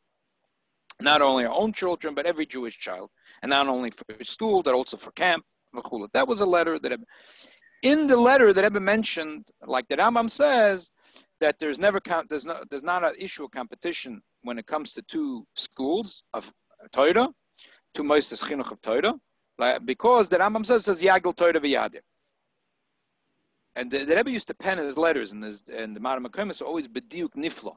S1: Not only our own children, but every Jewish child. And not only for school, but also for camp. That was a letter that in the letter that Rebbe mentioned, like the Rambam says, that there's not an issue of competition when it comes to two schools of Torah, two Moistes Chinuch of Torah. Because the Rambam says Yagel Torah v'Yadir. And the Rebbe used to pen his letters, and the Maram HaKoyim is always B'diuk Niflo.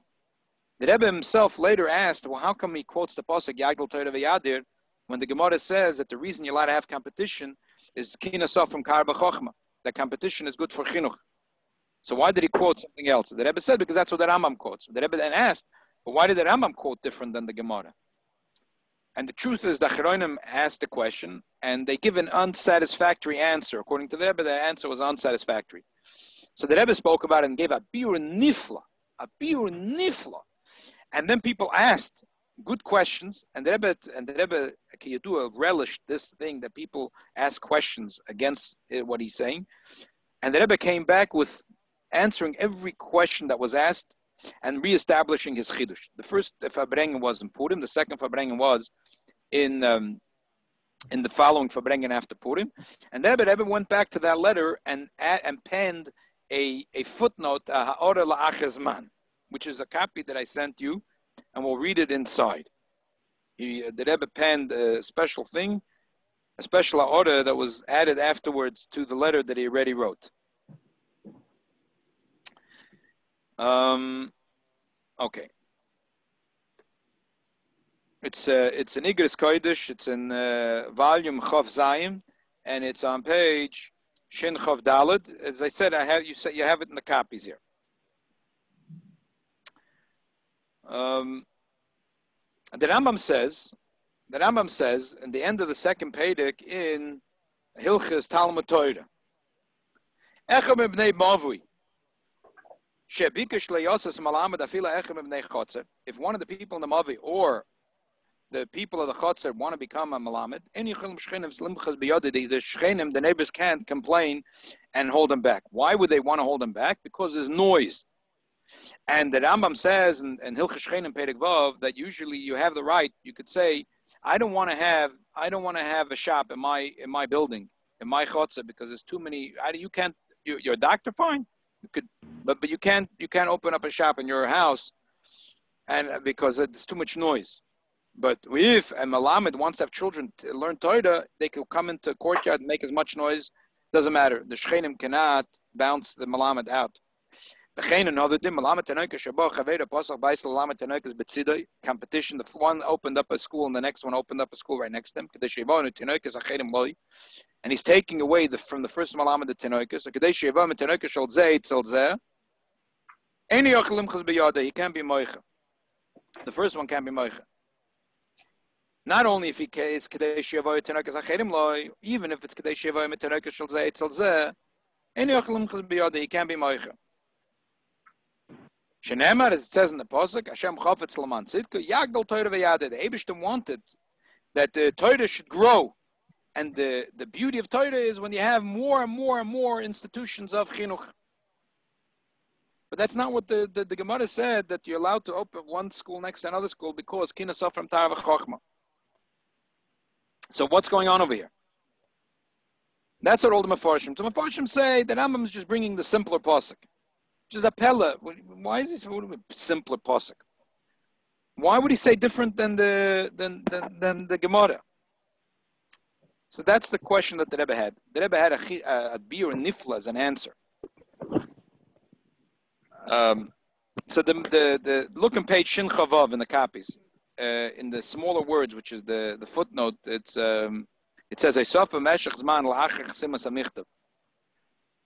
S1: The Rebbe himself later asked, well, how come he quotes the Pasuk Yagel Torah v'Yadir when the Gemara says that the reason you're allowed to have competition is Kinasov from Kar B'Chochma, that competition is good for Chinuch. So why did he quote something else? The Rebbe said, because that's what the Rambam quotes. The Rebbe then asked, well, why did the Rambam quote different than the Gemara? And the truth is, the Acharonim asked the question, and they give an unsatisfactory answer. According to the Rebbe, the answer was unsatisfactory. So the Rebbe spoke about it and gave a biur nifla. And then people asked good questions, and the Rebbe Kiyadua relished this thing that people ask questions against what he's saying. And the Rebbe came back with answering every question that was asked and reestablishing his chidush. The first Fabrengen was in Purim. The second Fabrengen was in the following Fabrengen after Purim. And then the Rebbe went back to that letter and penned a footnote, Ha'ora la'achazman, which is a copy that I sent you, and we'll read it inside. The Rebbe penned a special thing, a special order that was added afterwards to the letter that he already wrote. Okay. It's an Igris Kodesh. It's in volume Chav Zayim, and it's on page Shin Chav Daled. As I said, you have it in the copies here. The Rambam says in the end of the second Pedic in Hilchas Talmud Torah, Echem ibnei Mavui. If one of the people in the Mavi or the people of the Chotzer want to become a Malamed, the Shchenim, the neighbors can't complain and hold them back. Why would they want to hold them back? Because there's noise. And the Rambam says in Hilchas Shchenim Perek Vav that usually you have the right. You could say, I don't want to have a shop in my building, in my Chotzer, because there's too many. You're a doctor, fine. You could, but you can't open up a shop in your house, and because it's too much noise. But if a Malamed wants to have children to learn Torah, they could come into a courtyard and make as much noise. Doesn't matter. The Shchenim cannot bounce the Malamed out. Competition. The one opened up a school and the next one opened up a school right next to him. And he's taking away from the first Malamed the Tenoikas. He can't be Moicha. The first one can't be Moicha. Not only if it's Kadesh Yevoy Tenoikas Acherim Loi, even if it's Kadesh Yevoy Tenoikas Shal Zeh Etzel Zeh, Any Yochanan Chaz B'Yodeh, he can't be Moicha. Shenemar, as it says in the Pasuk, Hashem Chafetz L'man Tzidka, Yagdal Torah V'Yadeh. The Eibishter wanted that the Torah should grow. And the beauty of Torah is when you have more and more and more institutions of Chinuch. But that's not what the Gemara said, that you're allowed to open one school next to another school because Kinasov from Torah V'Chochma. So what's going on over here? That's what all the Mefarshim. The Mefarshim say that Rambam is just bringing the simpler Pasuk. Which is a Pella. Why is this simpler Pasuk? Why would he say different than the Gemara? So that's the question that the Rebbe had. The Rebbe had a biur nifla as an answer. So the look on page Shin Chavav in the copies, in the smaller words, which is the footnote. It says Eisofa Meshach Zman La'achar Chasimas Amichtav.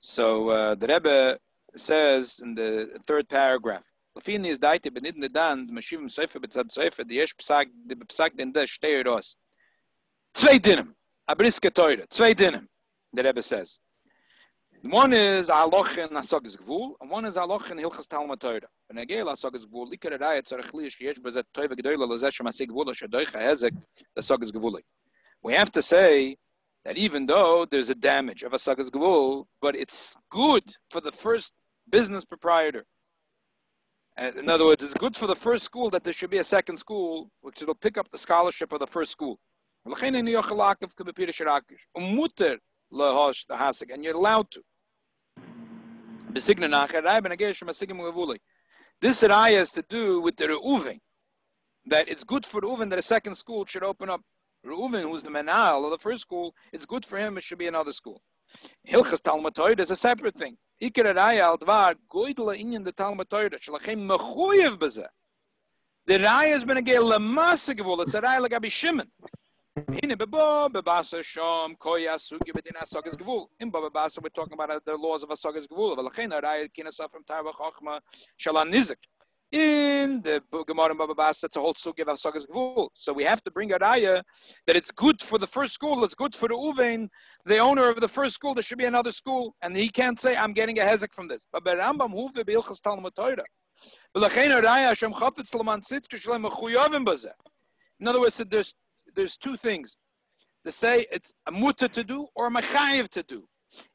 S1: So the Rebbe says in the third paragraph, Lafini is daite benidin nedan mashivim seifer betzad seifer the yesh psak den des shteiros. Zwei dinim. a briske Torah. Zwei dinim, the Rebbe says. One is Halacha in Hasagas Gvul, and one is Halacha in Hilchas Talmud Torah. And again, Hasagas Gvul, Likar Raya Tzarech Lish Yesh Bezet Toiva Gedoyla Lazesha Masig Gvula Shadoicha Hezek Hasagas Gvuli. We have to say that even though there's a damage of Hasagas Gvul, but it's good for the first business proprietor. In other words, it's good for the first school that there should be a second school, which will pick up the scholarship of the first school. And you're allowed to. This raya has to do with the Reuven, that it's good for Reuven that a second school should open up. Reuven, who's the menal of the first school, it's good for him, it should be another school. Hilchas Talmud Torah is a separate thing. Ikar raya al dvar goydla inyan the Talmud Torah shalachem mechuyev b'zeh. The raya has been a gay lemasa gevul. It's a raya like Rabbi Shimon. In Bebasa Shom Koya Sugi Bedin Asagas Gvul. In Bebasa, we're talking about the laws of Asagas Gvul. Valachena raya kinasa from Taiva Chachma Shalan Nizik. In the Gemara in Bebasa, it's a whole sugi of Asagas Gvul. So we have to bring a raya that it's good for the first school. It's good for the Uvein, the owner of the first school. There should be another school, and he can't say I'm getting a hezek from this. But Rambam Huve Beilchas Talmud Torah. Valachena raya Hashem Chafetz Laman Sitka Shalem Mechuyavim Bazeh. In other words, there's two things to say: it's a mutter to do or a mechayev to do.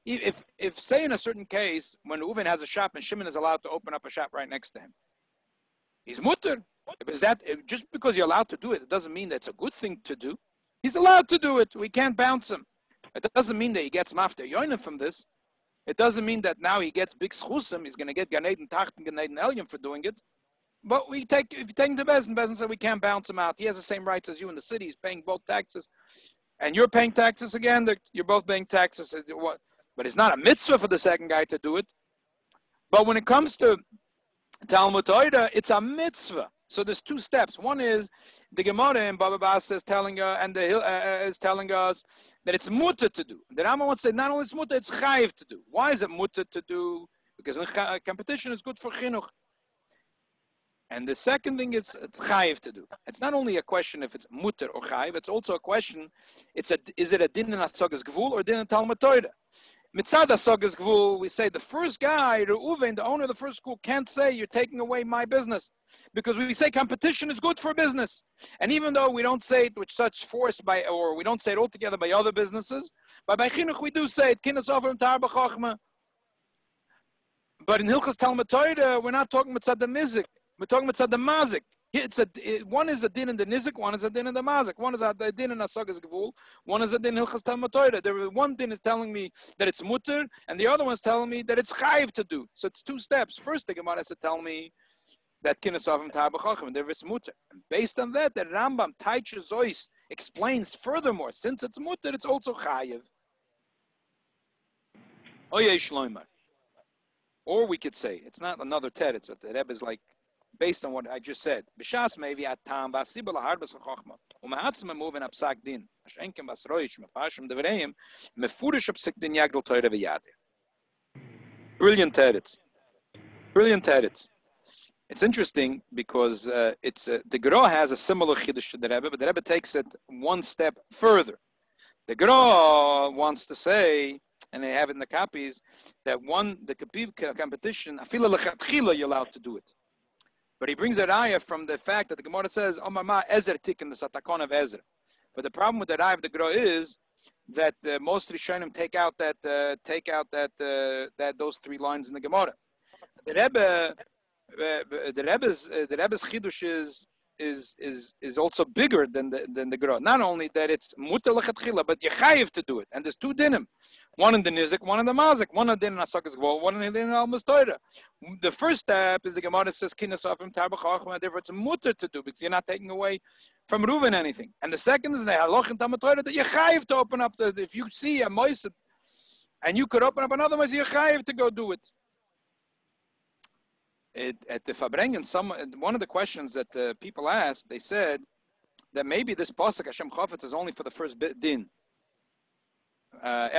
S1: If say in a certain case when Reuven has a shop and Shimon is allowed to open up a shop right next to him, he's mutter. Is that just because you're allowed to do it? It doesn't mean that it's a good thing to do. He's allowed to do it. We can't bounce him. It doesn't mean that he gets mafter yoina from this. It doesn't mean that now he gets big schusim. He's going to get Ganeden Tachten Ganeden Elyon for doing it. But if you take him to Bezdin said we can't bounce him out. He has the same rights as you in the city. He's paying both taxes. And you're paying taxes again. You're both paying taxes. But it's not a mitzvah for the second guy to do it. But when it comes to Talmud Torah, it's a mitzvah. So there's two steps. One is the Gemara in Baba Basa is telling is telling us that it's mutter to do. The Rambam wants to say not only it's mutter, it's chayiv to do. Why is it mutter to do? Because competition is good for chinuch. And the second thing is it's chayiv to do. It's not only a question if it's mutter or chayiv, it's also a question, is it a din in Hasagas Gvul or din in Talmud Torah? Mitzad Hasagas Gvul, we say the first guy, Reuven, the owner of the first school, can't say you're taking away my business. Because we say competition is good for business. And even though we don't say it with such force or we don't say it altogether by other businesses, but by chinuch we do say it, kinas over tar b'chachma. But in Hilchas Talmud Torah, we're not talking mitzad the nizik. We're talking about the mazik. One is a din in the nizik, one is a din in the mazik. One is a din in Hasagas Gvul, one is a din in Hilchas Talmud Torah. One din is telling me that it's mutter, and the other one is telling me that it's chayiv to do. So it's two steps. First, the Gemara has to tell me that kinasavim ta'abachachim, and there it's mutter. And based on that, the Rambam Taicha Zois explains furthermore, since it's mutter, it's also chayiv. Oye Shloimar. Or we could say, it's not another ted, it's what the Rebbe is like, based on what I just said. B'shas maybe at tam ba'asibel harbas chachma u'ma'atzma moving up psak din ashenkem basroish mepashim devreim mefurish up psak din yagdol Torah v'yadeh. Brilliant edits. It's interesting because the Gra has a similar chiddush to the Rebbe, but the Rebbe takes it one step further. The Gra wants to say, and they have it in the copies, that the competition, afila lechatchila, you're allowed to do it. But he brings a raya from the fact that the Gemara says, "Omar ma ezer tikkun the satakon of Ezra." But the problem with the raya of the Gra is that most Rishonim take out those three lines in the Gemara. The Rebbe's chidush is also bigger than the Gra. Not only that it's muter lechatchila, but yechayiv to do it. And there's two dinim, one in the nizik, one in the mazik, one in the din Hasagas Gvul, one in the din Almas Torah. The first step is the Gemara says kinasafim tarbachachma, therefore it's muter to do because you're not taking away from Reuven anything. And the second is the halacha in Talmud Torah that yechayiv to open up if you see a moiset and you could open up another moiset, yechayiv to go do it. At the Fabrengen, one of the questions that people asked, they said that maybe this pasuk Hashem Chafetz is only for the first din. For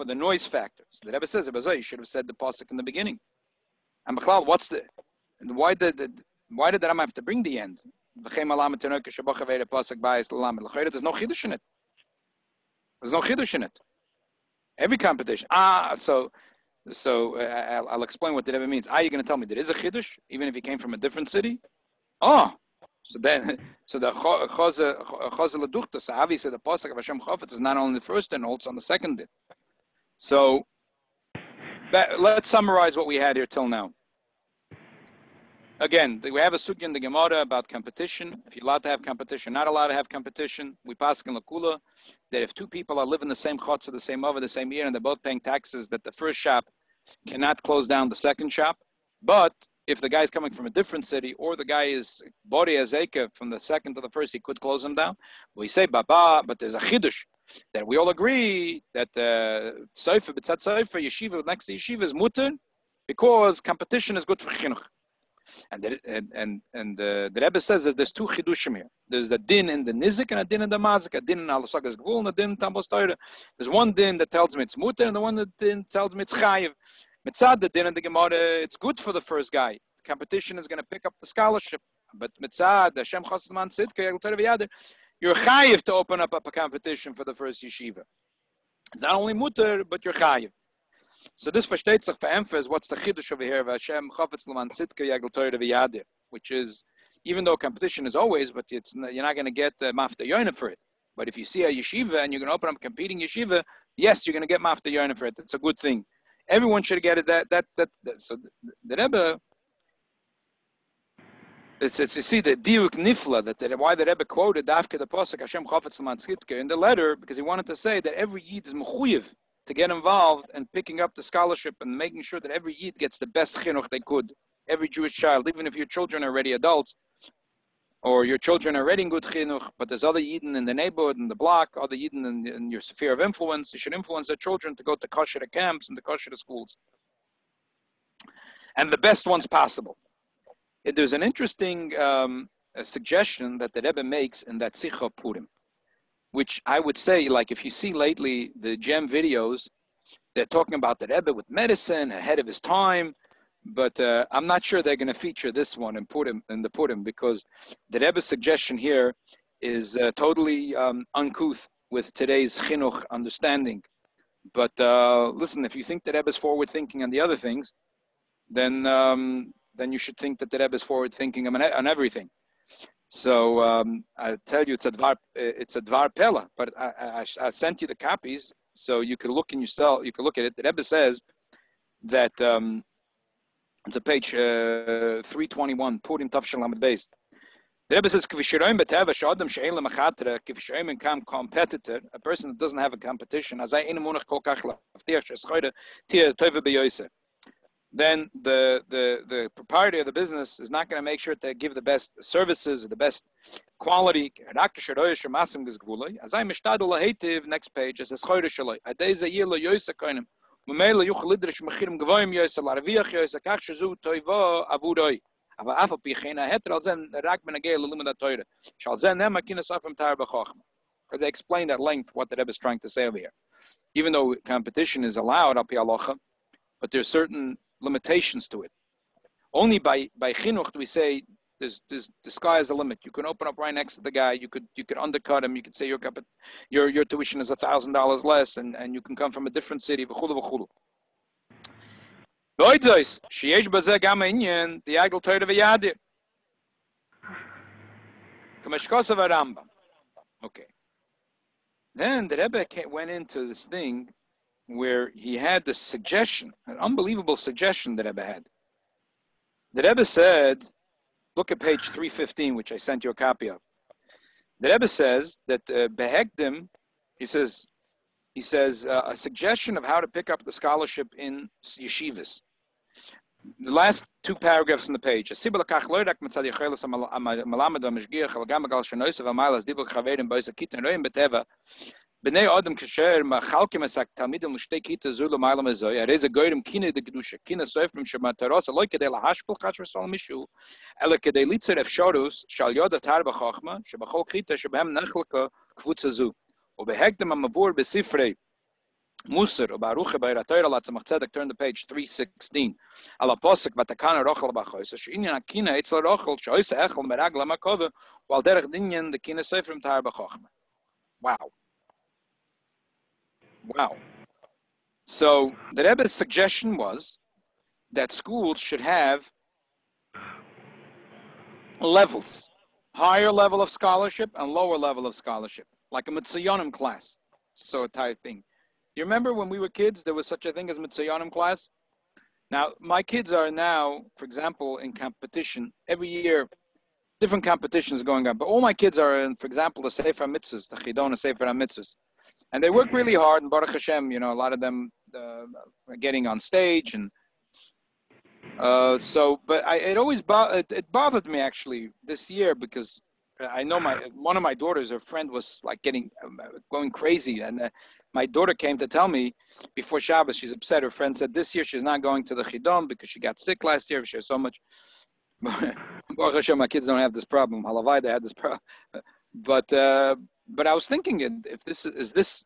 S1: the noise factors. The Rebbe says, you should have said the pasuk in the beginning. And Bechlal, why did the Rambam have to bring the end? There's no chiddush in it. There's no chidush in it. Every competition. So I'll explain what the Rebbe means. You're going to tell me there is a chiddush, even if he came from a different city? So the Chazal Leduchta, so obviously the Pasuk of Hashem Chafetz is not only the first din, also on the second din. So let's summarize what we had here till now. Again, we have a sugya in the Gemara about competition. If you're allowed to have competition, not allowed to have competition. We pass in Lakula that if two people are living the same chotzer, the same over, the same year, and they're both paying taxes, that the first shop cannot close down the second shop. But if the guy's coming from a different city, or the guy is Bori Azeka from the second to the first, he could close them down. We say Baba, but there's a chiddush that we all agree that Seifer, B'tzat Seifer, yeshiva next to yeshiva is mutter because competition is good for chinuch. And the Rebbe says that there's two chidushim here. There's the din in the nizik and a din in the mazik. A din in Halacha Gvul and a din in Tambos Torah. There's one din that tells me it's mutter and the one that tells me it's chayiv. Mitzad, the din in the Gemara, it's good for the first guy. The competition is going to pick up the scholarship. But mitzad, Hashem Chasman Sidka, you're chayiv to open up a competition for the first yeshiva. It's not only mutter, but you're chayiv. So this versteht sich for emphasis. What's the chiddush over here? Hashem Chafetz L'man Sitka Yagel Torah V'Yadir, which is, even though competition is always, but you're not going to get mafta yoina for it. But if you see a yeshiva and you're going to open up a competing yeshiva, yes, you're going to get mafta yoina for it. It's a good thing. Everyone should get it. So the Rebbe, you see the diuk nifla that why the Rebbe quoted after the pasuk Hashem Chafetz L'man Sitka in the letter, because he wanted to say that every yid is mechuyev to get involved and picking up the scholarship and making sure that every yid gets the best chinuch they could. Every Jewish child, even if your children are already adults, or your children are already in good chinuch, but there's other yidden in the neighborhood, in the block, other yidden in your sphere of influence, you should influence their children to go to kosher camps and to kosher schools. And the best ones possible. There's an interesting suggestion that the Rebbe makes in that Sikha Purim, which I would say, like if you see lately the Gem videos, they're talking about the Rebbe with medicine ahead of his time, but I'm not sure they're going to feature this one and put him in the Purim, because the Rebbe's suggestion here is totally uncouth with today's chinuch understanding. But listen, if you think the Rebbe is forward thinking on the other things, then you should think that the Rebbe is forward thinking on everything. So I tell you, it's a dvar pella, but I sent you the copies so you could look in yourself. You could look at it. The Rebbe says that it's a page 321, Purim Tafshel Lamed Beis. The Rebbe says, competitor, a person that doesn't have a competition, then the proprietor of the business is not going to make sure to give the best services, the best quality. Next page, it says, they explained at length what the Rebbe is trying to say over here. Even though competition is allowed up Halacha, but there's certain limitations to it. Only by chinuch do we say the sky is the limit. You can open up right next to the guy. You could undercut him. You could say your tuition is $1,000 less, and you can come from a different city. V'chulu. Okay. Then the Rebbe went into this thing where he had this suggestion, an unbelievable suggestion that Rebbe had. The Rebbe said, look at page 315, which I sent you a copy of. The Rebbe says that behegdim, he says a suggestion of how to pick up the scholarship in yeshivas. The last two paragraphs on the page. Bnei Adam kasher machalkim esak talmidim l'shtei kita zula ma'alam ezoy. Arez a goyim kine de kedusha kine soifrim shemataros aloy kedei lahashpil chashver sol mishu ele kedei litzer efsharus shal yod atar b'chachma shebachol kita shebehem nechleka kvutza zu ubehegdem amavur besifrei Musar ubaruche beiratayra latzamach tzedek. Turn to page 316. Ala posek vatakana rochel b'choysa she'inyan akina etzla rochel she'oysa echel meragla makova while derech dinyan the kine soifrim tar b'chachma. Wow. Wow. So the Rebbe's suggestion was that schools should have levels, higher level of scholarship and lower level of scholarship, like a Mitzayonim class, so type thing. You remember when we were kids, there was such a thing as Mitzayonim class? Now, my kids are now, for example, in competition. Every year, different competitions going on. But all my kids are in, for example, the Sefer Mitzvahs, the Chidon Sefer Mitzvahs. And they work really hard, and Baruch Hashem, you know, a lot of them are getting on stage. And it always bothered me, actually, this year, because I know one of my daughters, her friend was like going crazy. And my daughter came to tell me before Shabbos, she's upset. Her friend said this year she's not going to the Chidon because she got sick last year. She has so much. Baruch Hashem, my kids don't have this problem. Halavai, they had this problem. But I was thinking, if is this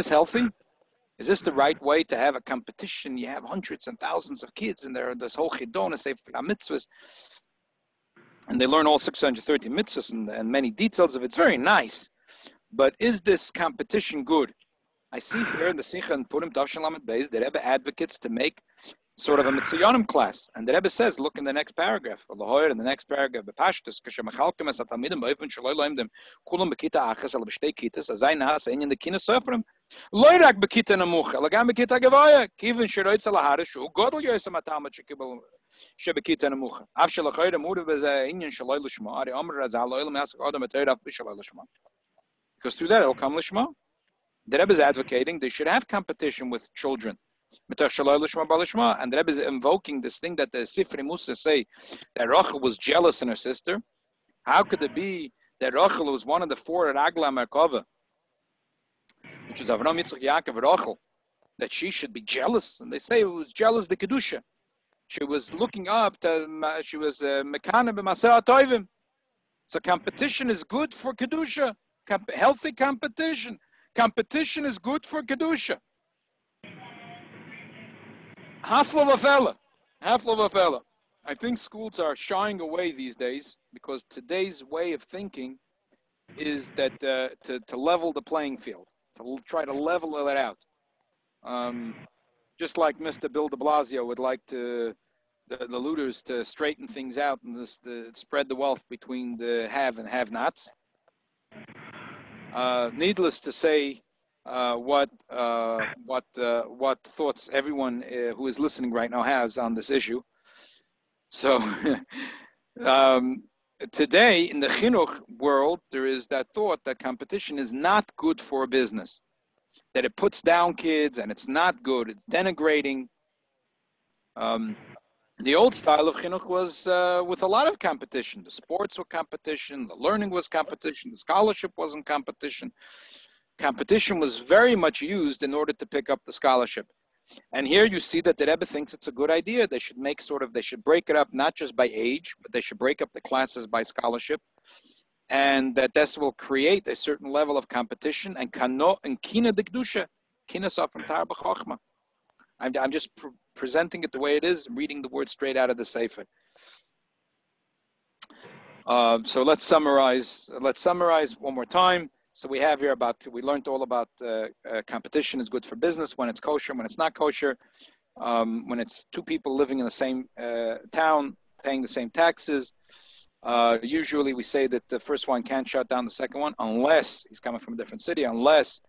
S1: healthy? Is this the right way to have a competition? You have hundreds and thousands of kids in there, this whole Chidon, Sefer Mitzvahs, and they learn all 630 mitzvahs and many details of it. It's very nice. But is this competition good? I see here in the Sicha and Purim Tavshin Lamed Beis, the Rebbe advocates to make sort of a Mitzayonim class. And the Rebbe says, look in the next paragraph, in the next paragraph, Bepashtus, Kasher Mechalkem es Atamidim Ba'ifin Shaloi Loim Dem Kulam Bekita Achas Al B'shtei Kitas, Azay Naas Ein in the Kina Sofrim, Loirak Bekita Namucha, Lagam Bekita Gavaya, Kivin Sheroitz Al Harishu, Godel Yosem Atamat Shekibel Shebekita Namucha, Av Shalachayr Amudu Beza Inyan Shaloi Lishma, Ari Amr Azal Oilam Yasak Adam Atayr Af Bishaloi Lishma. Because through that it will come Lishma. The Rebbe is advocating they should have competition with children. And the Rebbe is invoking this thing that the Sifrei Musa say that Rachel was jealous in her sister. How could it be that Rachel was one of the four Ragla Merkava, which is Avram, Yitzchak, Yaakov, Rachel, that she should be jealous? And they say it was jealous the Kedusha. She was looking up to, she was Mekana b'Maseh HaToivim. So competition is good for Kedusha. Healthy competition. Competition is good for Kedusha. Hafla v'fela. I think schools are shying away these days because today's way of thinking is that to level the playing field, to try to level it out. Just like Mr. Bill de Blasio would like the looters to straighten things out and spread the wealth between the have and have-nots. Needless to say, what thoughts everyone who is listening right now has on this issue. So today in the chinuch world, there is that thought that competition is not good for a business, that it puts down kids and it's not good, it's denigrating. The old style of chinuch was with a lot of competition. The sports were competition, the learning was competition, the scholarship wasn't competition. Competition was very much used in order to pick up the scholarship. And here you see that the Rebbe thinks it's a good idea. They should they should break it up not just by age, but they should break up the classes by scholarship. And that this will create a certain level of competition and kina dikdusha, kina sofrim tar b'chochma. I'm just presenting it the way it is, reading the word straight out of the Sefer. So let's summarize one more time. So we have here we learned all about competition is good for business when it's kosher, when it's not kosher, when it's two people living in the same town, paying the same taxes. Usually we say that the first one can't shut down the second one unless he's coming from a different city, unless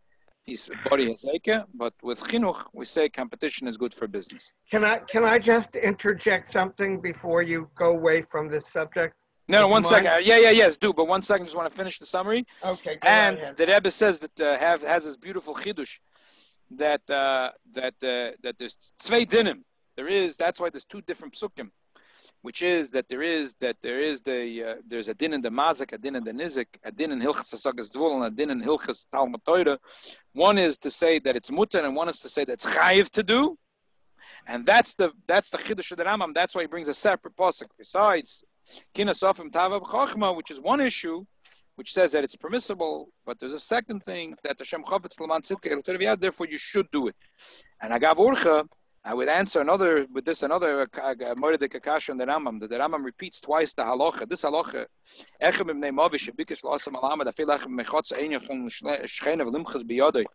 S1: he's body hazeka. But with chinuch, we say competition is good for business.
S3: Can I just interject something before you go away from this subject?
S1: No, 1 second. Yes, do. But 1 second, just want to finish the summary.
S3: Okay.
S1: And the Rebbe says that has this beautiful chidush that there's zwei dinim. That's why there's two different psukim, which is that there's a din in the mazik, a din in the nizik, a din in hilchas hasagas dvul, and a din in hilchas talmud torah. One is to say that it's mutar, and one is to say that it's chayiv to do. And that's the chidush of the Rambam. That's why he brings a separate pasuk besides Kina Sofim Tava B'Chochma, which is one issue, which says that it's permissible, but there's a second thing that Hashem Chavetz L'man Tzidkei El Torah, therefore you should do it. And Agav Urcha, I would answer another Moedik Akasha in the Rambam, that the Rambam repeats twice the Halacha. This Halacha, Echem Ibnei Mavi Shebikish L'Asam Alama, Dafil Echem Mechotz Ein Yochon Shchena V'Limchas B'Yodoi,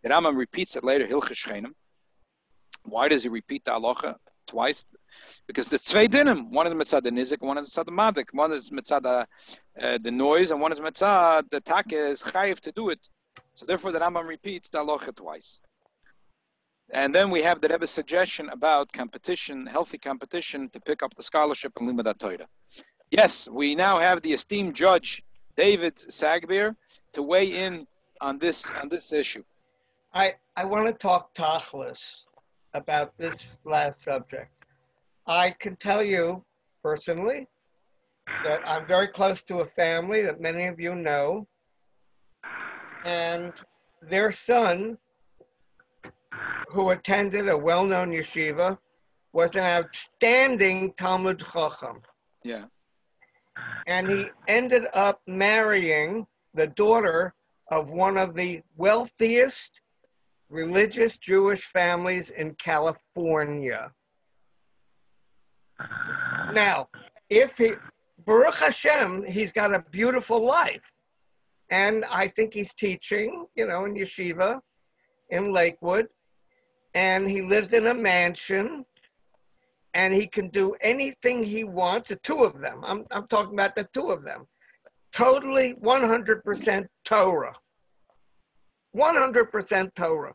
S1: The Rambam repeats it later, Hilchos Shchenim. Why does he repeat the halacha twice? Because there's zwei dinim. One is mitzad the nizik, one is mitzad the madik. One is mitzad the noise, and one is mitzad the take is chayiv to do it. So therefore, the Rambam repeats the halacha twice. And then we have the Rebbe's suggestion about competition, healthy competition, to pick up the scholarship in Limud Torah. Yes, we now have the esteemed judge David Sagbir to weigh in on this issue.
S3: I want to talk tachlis about this last subject. I can tell you personally that I'm very close to a family that many of you know, and their son, who attended a well-known yeshiva, was an outstanding Talmud Chacham.
S1: Yeah.
S3: And he ended up marrying the daughter of one of the wealthiest religious Jewish families in California. Now, Baruch Hashem, he's got a beautiful life. And I think he's teaching, in yeshiva in Lakewood. And he lives in a mansion. And he can do anything he wants, the two of them. I'm talking about the two of them. Totally 100% Torah. 100% Torah.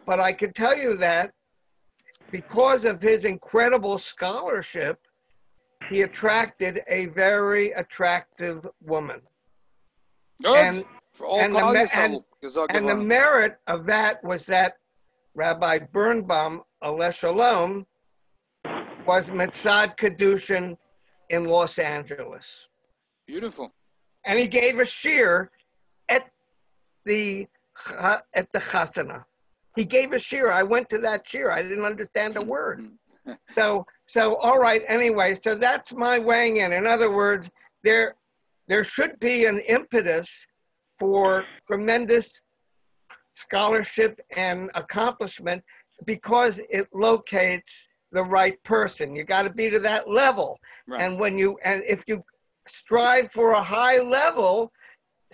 S3: But I can tell you that because of his incredible scholarship, he attracted a very attractive woman.
S1: Good.
S3: And the merit of that was that Rabbi Birnbaum, Aleh Shalom, was Mitzad Kedushin in Los Angeles.
S1: Beautiful.
S3: And he gave a shir at the chasana. He gave a shir. I went to that shir. I didn't understand a word. So all right. Anyway, so that's my weighing in. In other words, there should be an impetus for tremendous scholarship and accomplishment because it locates the right person. You got to be to that level. Right. And if you strive for a high level,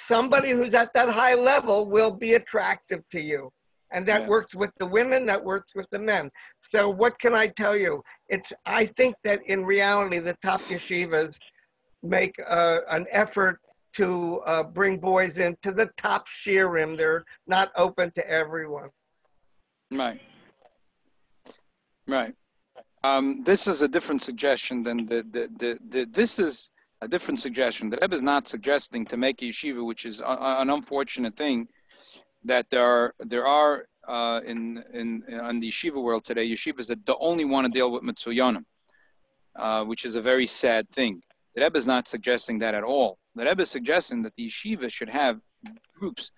S3: somebody who's at that high level will be attractive to you. And that works with the women, that works with the men. So what can I tell you? I think that in reality, the top yeshivas make an effort to bring boys into the top shiurim. They're not open to everyone.
S1: Right. This is a different suggestion than this is a different suggestion. The Rebbe is not suggesting to make a yeshiva, which is an unfortunate thing, that there are in the yeshiva world today, yeshivas that only want to deal with mitzuyonim, which is a very sad thing. The Rebbe is not suggesting that at all. The Rebbe is suggesting that the yeshiva should have groups.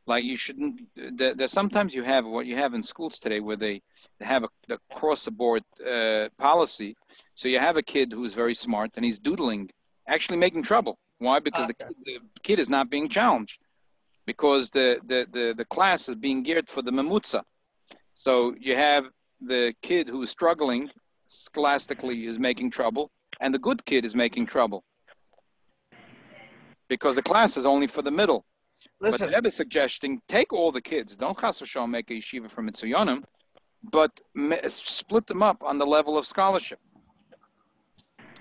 S1: Like you shouldn't. Sometimes you have what you have in schools today, where they have the cross-the-board policy. So you have a kid who is very smart and he's doodling, actually making trouble. Why? Because the kid is not being challenged, because the class is being geared for the memutza. So you have the kid who is struggling scholastically is making trouble, and the good kid is making trouble because the class is only for the middle. Listen. But the Rebbe is suggesting, take all the kids. Don't chas v'shalom make a yeshiva from mitzuyonim, but split them up on the level of scholarship.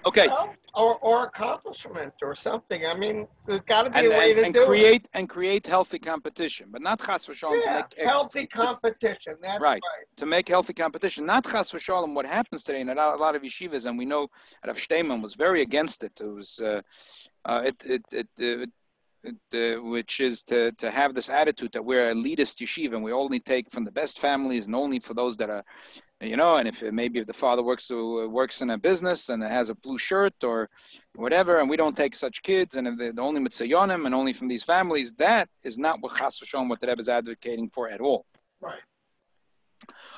S1: Okay.
S3: Well, or accomplishment or something. I mean, there's got to be a way to do it.
S1: And create healthy competition, but not chas v'shalom to make
S3: healthy competition. That's right.
S1: To make healthy competition, not chas v'shalom. What happens today in a lot of yeshivas, and we know Rav Shteiman was very against it. It was which is to have this attitude that we're an elitist yeshiva and we only take from the best families and only for those that are, and if the father works in a business and has a blue shirt or whatever, and we don't take such kids, and if they're only mitzayonim and only from these families, that is not what chas v'shalom what the Rebbe is advocating for at all.
S3: Right.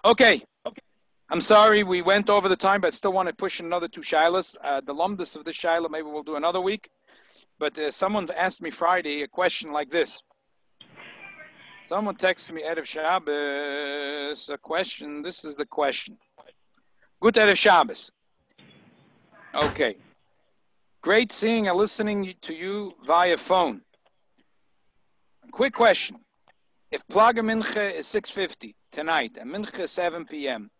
S1: Okay. I'm sorry we went over the time, but I still want to push another two Sheilos. The lumdus of this Sheilah, maybe we'll do another week. But someone asked me Friday a question like this. Someone texted me Erev Shabbos a question. This is the question. Good Erev Shabbos. Okay. Great seeing and listening to you via phone. Quick question. If Plaga Mincha is 6:50 tonight and Mincha is 7 p.m.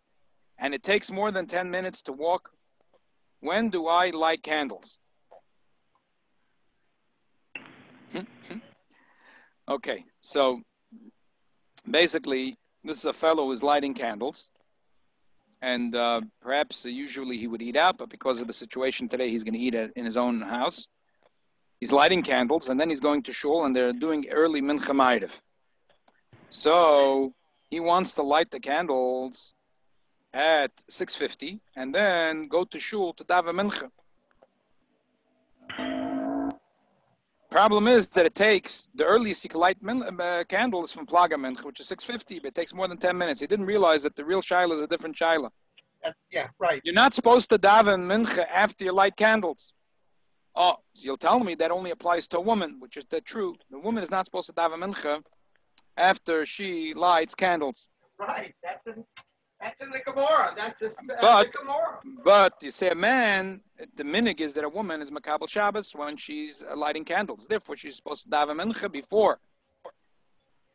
S1: and it takes more than 10 minutes to walk, when do I light candles? Okay, so basically, this is a fellow who's lighting candles, and perhaps usually he would eat out, but because of the situation today, he's going to eat in his own house. He's lighting candles, and then he's going to shul, and they're doing early Mincha Ma'ariv. So he wants to light the candles at 6:50, and then go to shul to daven Mincha. Problem is that it takes, the earliest you can light candles from Plaga Mincha, which is 6:50, but it takes more than 10 minutes. He didn't realize that the real Sheilah is a different Sheilah.
S3: Yeah, right.
S1: You're not supposed to daven Mincha after you light candles. Oh, so you'll tell me that only applies to a woman, which is that true. The woman is not supposed to daven Mincha after she lights candles.
S3: Right, that's in the Gemara. That's the Gemara.
S1: But you say a man, the minig is that a woman is makabel Shabbos when she's lighting candles. Therefore, she's supposed to daven Mincha before.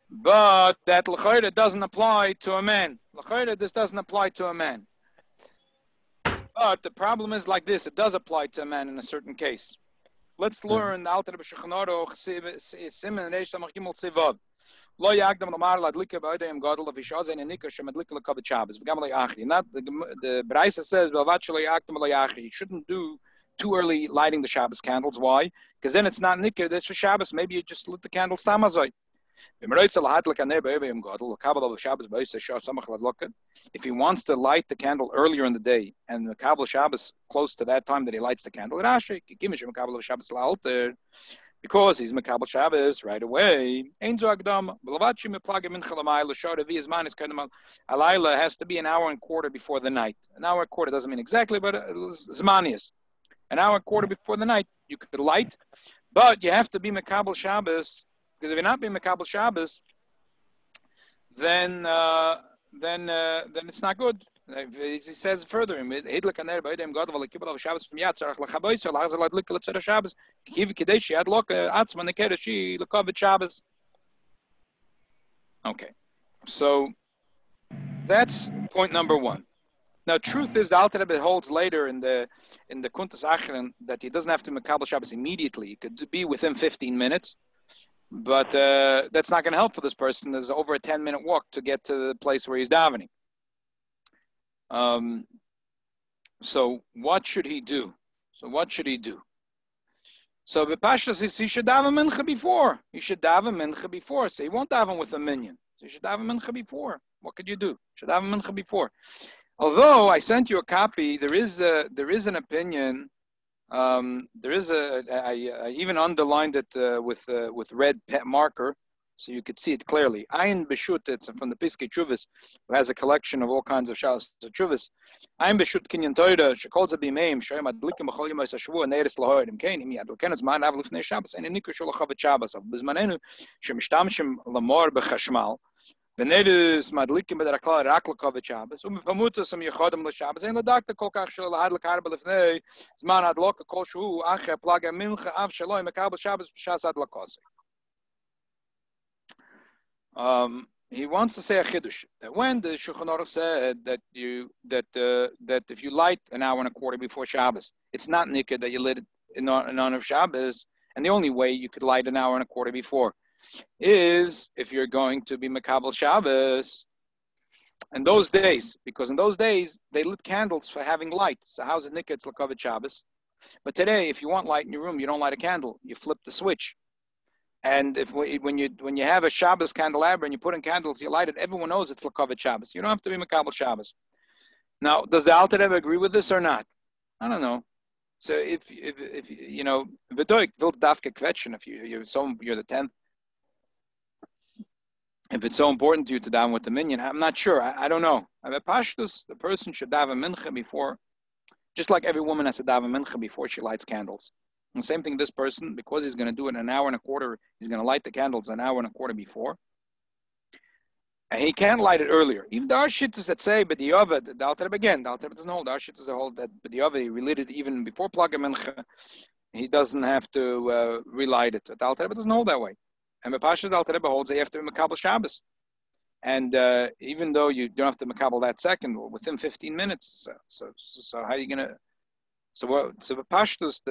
S1: But that l'chayra doesn't apply to a man. L'chayra, this doesn't apply to a man. But the problem is like this: it does apply to a man in a certain case. Let's learn the Alter B'Shulchan Aruch Siman Reish Samach Gimel Tzivav. Lo yagdam l'mar ladlika b'odayim gadol v'shazen enika shemadlika l'kavod Shabbos v'gam le'achi. Not the Parsha says b'avad shelo yagdam le'achi. You shouldn't do too early lighting the Shabbos candles. Why? Because then it's not nikir. That's for Shabbos. Maybe you just lit the candles tamazoi. If he wants to light the candle earlier in the day and the Makabel Shabbos close to that time that he lights the candle, because he's Makabel Shabbos right away, Alayla has to be an hour and a quarter before the night. An hour and a quarter doesn't mean exactly, but Zmanius. An hour and a quarter before the night, you could light, but you have to be Makabel Shabbos. Because if you're not being Makabel Shabbos, then it's not good. He says further, okay, so that's point number one. Now, truth is, the Alter Rebbe holds later in the Kuntas Achron that he doesn't have to Makabel Shabbos immediately. It could be within 15 minutes. But that's not going to help for this person. There's over a 10-minute walk to get to the place where he's davening. So what should he do? So the Parsha says he should daven Mincha before. So he won't daven with a minion. So he should daven Mincha before. What could you do? You should daven Mincha before. Although I sent you a copy, there is an opinion. I even underlined it with red marker, so you could see it clearly. Ayin B'Shut, it's from the Piskei Teshuvos, who has a collection of all kinds of Sheilos Teshuvos. Ayin B'Shut Kinyan Torah, Shekol Zabimeim, Shoyim Adlikim B'Chol Yom HaShavua, Neiris Lahorim Kain, Imi Adliken Zman Av Lifnei Shabbos, and Nikur Shul Chavet Shabbos. B'Zmanenu Shemishtamshim Lamor B'Chashmal. Benedus madlikim b'derakla raklakov Shabbos. U'mipamutas yechodem l'Shabbos. Ein ladakta kol kach shel lahadlik harba lifnei zman adloka kol shu acher plaga mincha av shaloi makabel Shabbos b'shas adlakosei. He wants to say a chiddush that when the Shulchan Aruch said that if you light an hour and a quarter before Shabbos, it's not nikah that you lit it in honor of Shabbos, and the only way you could light an hour and a quarter before is if you're going to be Makabel Shabbos. In those days, because in those days they lit candles for having light. So how's it nikah? It's l'kavod Shabbos. But today, if you want light in your room, you don't light a candle. You flip the switch. And when you have a Shabbos candelabra and you put in candles, you light it. Everyone knows it's l'kavod Shabbos. You don't have to be Makabel Shabbos. Now, does the Alter Rebbe agree with this or not? I don't know. So if you know, v'doik will dafke kvetchen if you're the 10th. If it's so important to you to daven with the minyan, I'm not sure. I don't know. The Pashtus, the person should daven mincha before, just like every woman has to daven mincha before she lights candles. And same thing, this person, because he's going to do it an hour and a quarter, he's going to light the candles an hour and a quarter before. And he can't light it earlier. Even there are shittas that say, but the Alter Rebbe doesn't hold. There are shittas that hold that, but the he relit it even before Plaga Mincha. He doesn't have to relight it. The Alter Rebbe doesn't hold that way. And the Parsha, the Alter Rebbe holds that you have to be Makabel Shabbos. And even though you don't have to Makabel that second, within 15 minutes. So how are you going to... So the Pashtus,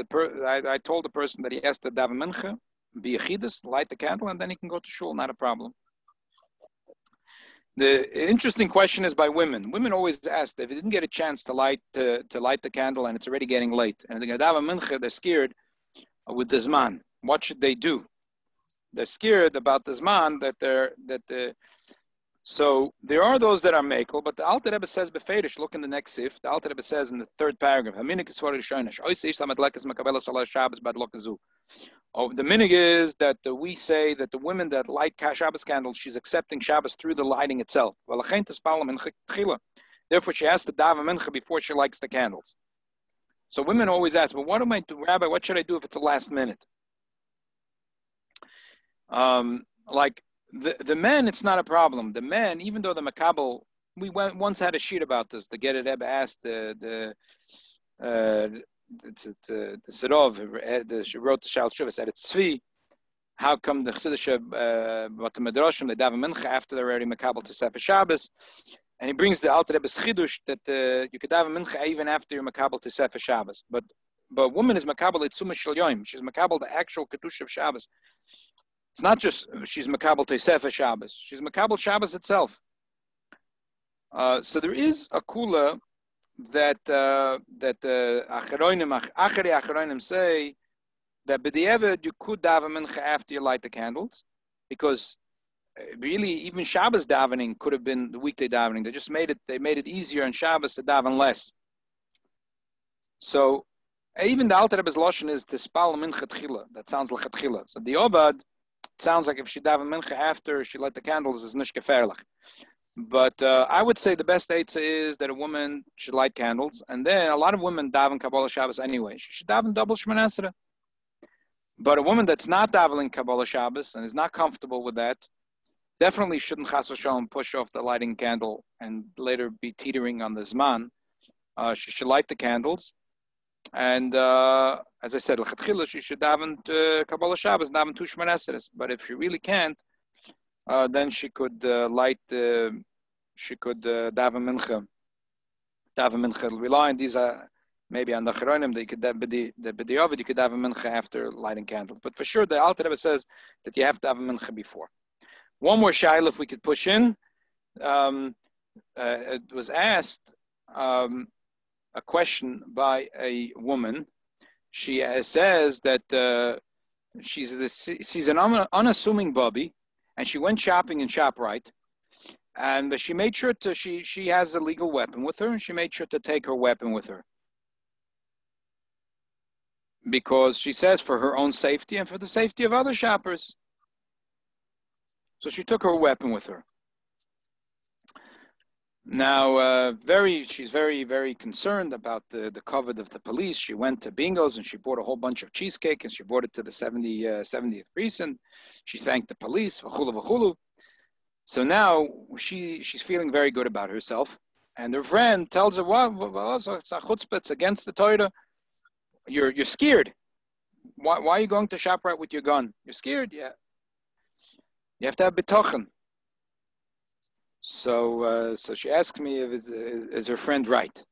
S1: I told the person that he has to daven Mincha, be a chidus, light the candle, and then he can go to shul, not a problem. The interesting question is by women. Women always ask, if they didn't get a chance to light the candle and it's already getting late, and they're going to daven Mincha, they're scared with the Zman. What should they do? They're scared about the Zman so there are those that are makel, but the Alter Rebbe says befedish. Look in the next sif. The Alter Rebbe says in the third paragraph, oh, the minig is that we say that the women that light Shabbos candles, she's accepting Shabbos through the lighting itself. Therefore, she has to daven mincha before she lights the candles. So women always ask, "Well, what am I do, Rabbi? What should I do if it's the last minute?" Like the men, it's not a problem. The men, even though the makabel, we once had a sheet about this. The Gerer Rebbe asked the Serov, she wrote the Shal Shuvah, said it's Tzvi. How come the Chassidische, what the Medrashim, they daven mincha after they're already makabel to Sefer Shabbos? And he brings the Alter Rebbe's chidush that you could daven mincha even after you're makabel to Sefer Shabbos. But woman is makabel itzuma shel yom. She's makabel the actual kedusha of Shabbos. It's not just she's makabel to Sefer Shabbos. She's makabel Shabbos itself. So there is a kula that Acharonim say that b'di'evet you could daven mincha after you light the candles, because really even Shabbos davening could have been the weekday davening. They made it easier on Shabbos to daven less. So even the Alter Rebbe's lashon is tispal mincha tchila. That sounds like a tchila. So the Obad, it sounds like if she daven mincha after she light the candles is nish gefährlich. But I would say the best eitzah is that a woman should light candles, and then a lot of women daven Kabbalah Shabbos anyway. She should daven double Shemona Esrei. But a woman that's not davening Kabbalah Shabbos and is not comfortable with that, definitely shouldn't chas v'shalom push off the lighting candle and later be teetering on the zman. She should light the candles, and as I said, l'chatchila she should daven Kabbalah Shabbos, daven two Shemona Esrei. But if she really can't, then she could daven mincha. Daven mincha. Rely on these maybe on the Acharonim that you could the b'di'ovid you could daven mincha after lighting candles. But for sure, the Alter Rebbe says that you have to daven mincha before. One more shayla if we could push in. It was asked a question by a woman. She says that she's an unassuming bubby, and she went shopping in ShopRite, and she made sure she has a legal weapon with her, and she made sure to take her weapon with her, because she says for her own safety and for the safety of other shoppers. So she took her weapon with her. Now, she's very, very concerned about the covet of the police. She went to Bingo's and she bought a whole bunch of cheesecake and she brought it to the 70th precinct. She thanked the police, v'chulu v'chulu. So now she's feeling very good about herself. And her friend tells her, it's against the torah. You're scared. Why are you going to ShopRite with your gun? You're scared? Yeah. You have to have bitochen. So she asks me if is her friend right.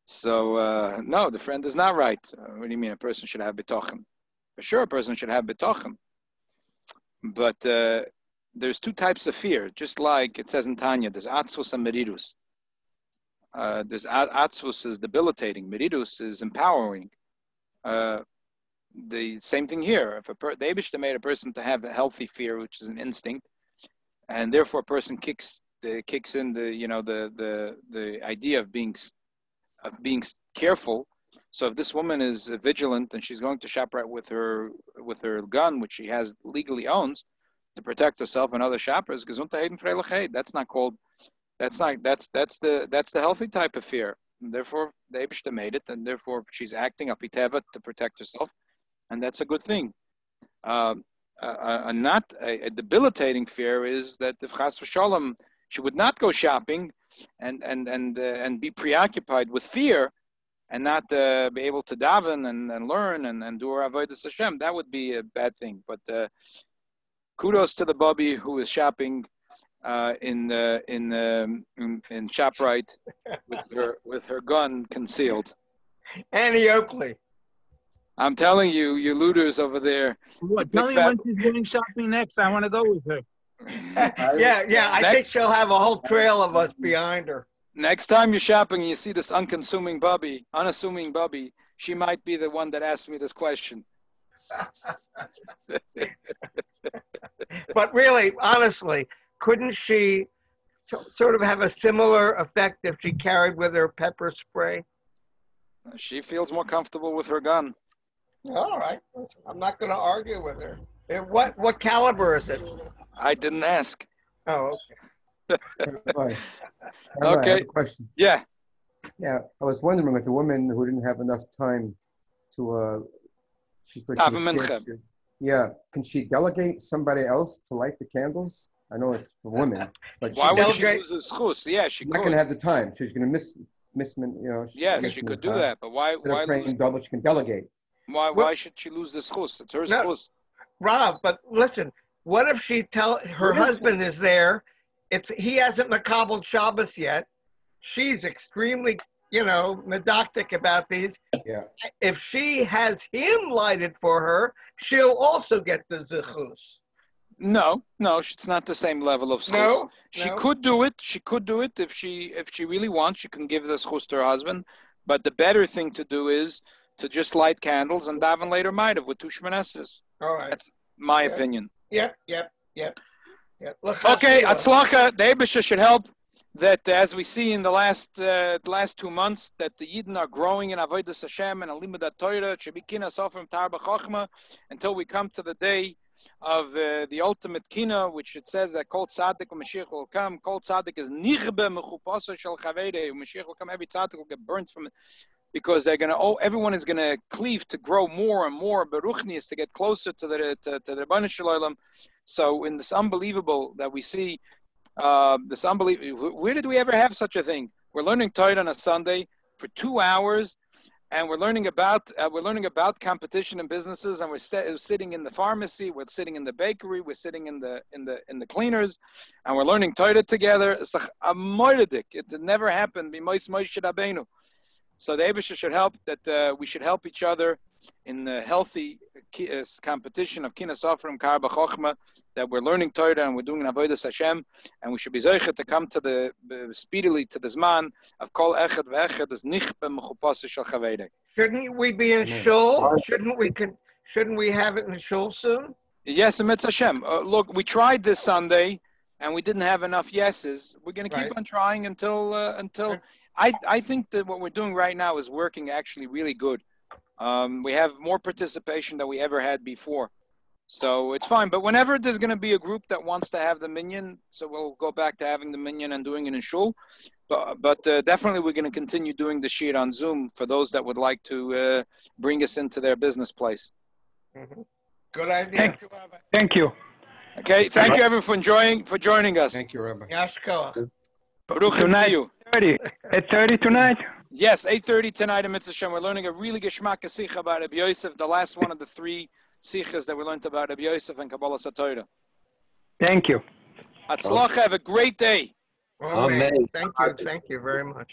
S1: So no, the friend is not right. What do you mean a person should have bitochen? For sure, a person should have bitochen. But there's two types of fear, just like it says in Tanya. There's atzvus and meridus. There's atzvus is debilitating. Meridus is empowering. The same thing here. If the Eibishter made a person to have a healthy fear, which is an instinct, and therefore a person kicks in the idea of being careful. So if this woman is vigilant and she's going to ShopRite with her gun, which she has legally owns, to protect herself and other shoppers, that's the healthy type of fear. And therefore, the Eibishter made it, and therefore she's acting apiteva to protect herself, and that's a good thing. Not a debilitating fear is that if chas v'shalom she would not go shopping and be preoccupied with fear and not be able to daven and learn and do her avodas Hashem, that would be a bad thing. But kudos to the Bobby who is shopping in ShopRite with her gun concealed.
S3: Annie Oakley.
S1: I'm telling you, you looters over there.
S2: What? Tell me when she's going shopping next. I want to go with her.
S3: Yeah. I think she'll have a whole trail of us behind her.
S1: Next time you're shopping and you see this unassuming Bobby, she might be the one that asked me this question.
S3: But really, honestly, couldn't she sort of have a similar effect if she carried with her pepper spray?
S1: She feels more comfortable with her gun.
S3: All right. I'm not going to argue with her. What caliber is it?
S1: I didn't ask.
S3: Oh, okay.
S5: Rabbi, I
S1: Okay.
S5: have a question.
S1: Yeah.
S5: Yeah, I was wondering, like a woman who didn't have enough time to, she was
S1: Have a
S5: scared
S1: mincha.
S5: to- Yeah, can she delegate somebody else to light the candles? I know it's for women, but
S1: Why would she
S3: delegate-
S1: lose the schus? Yeah, she
S5: she's not
S1: could.
S5: going to have the time. She's going to miss,
S1: Yes, she could do that. But why
S5: praying
S1: lose?
S5: double, she can delegate.
S1: Why should she lose the schus? It's her schus.
S3: Rob, but listen, what if she her husband is there? He hasn't makabel Shabbos yet. She's extremely, medoctic about these.
S5: Yeah.
S3: If she has him lighted for her, she'll also get the zichus.
S1: No, it's not the same level of schus.
S3: No?
S1: She could do it. She could do it if she really wants. She can give the schus to her husband. But the better thing to do is to just light candles and daven later ma'ariv with two shmanesses.
S3: All right.
S1: That's my opinion.
S3: Yep.
S1: Okay, Atzlacha, the Eibusha should help that, as we see in the last 2 months, that the Yidden are growing in Avodas Hashem and Limud Torah, Shebikina Sofrim Tar B'Chochma, until we come to the day of the ultimate Kina, which it says that Kol Tzaddik Mashiach will come. Kol Tzaddik is Nichbe Mechuposo Shel Chaveirei. Mashiach will come. Every tzaddik will get burnt from it, because they're going to. Everyone is going to cleave to grow more and more. Beruchni is to get closer to the Rebbeinu Shalom. So in this unbelievable that we see, where did we ever have such a thing? We're learning Torah on a Sunday for 2 hours, and we're learning about competition in businesses, and we're sitting in the pharmacy, we're sitting in the bakery, we're sitting in the cleaners, and we're learning Torah together. It's a moiridik. It never happened. So the Eibusha should help that we should help each other in the healthy competition of Kina Sofrim Kar B'Chochma, that we're learning Torah and we're doing Avodas Hashem, and we should be zeicha to come to speedily to the Zman of Kol Echad Ve'echad as Nichbe Mechupas Shel Chaveirei.
S3: Shouldn't we be in shul? Shouldn't we have it in shul soon?
S1: Yes, Emetz Hashem. Look, we tried this Sunday and we didn't have enough yeses. We're going to keep on trying until. I think that what we're doing right now is working actually really good. We have more participation than we ever had before. So it's fine. But whenever there's going to be a group that wants to have the minyan, so we'll go back to having the minyan and doing it in shul. But definitely we're going to continue doing the shir on Zoom for those that would like to bring us into their business place.
S3: Mm-hmm. Good idea.
S4: Thank you.
S1: Okay. Thank you, everyone, for joining us.
S5: Thank you, Rabbi.
S3: Yashkoach.
S1: Baruchim to you.
S4: 8:30 tonight?
S1: Yes, 8:30 tonight in Mitzvah Shem. We're learning a really geschmack sikha about Rabbi Yosef, the last one of the 3 sikhas that we learned about Rabbi Yosef and Kabbalah Torah.
S4: Thank you.
S1: Atzlacha, have a great day.
S3: Amen. Thank you very much.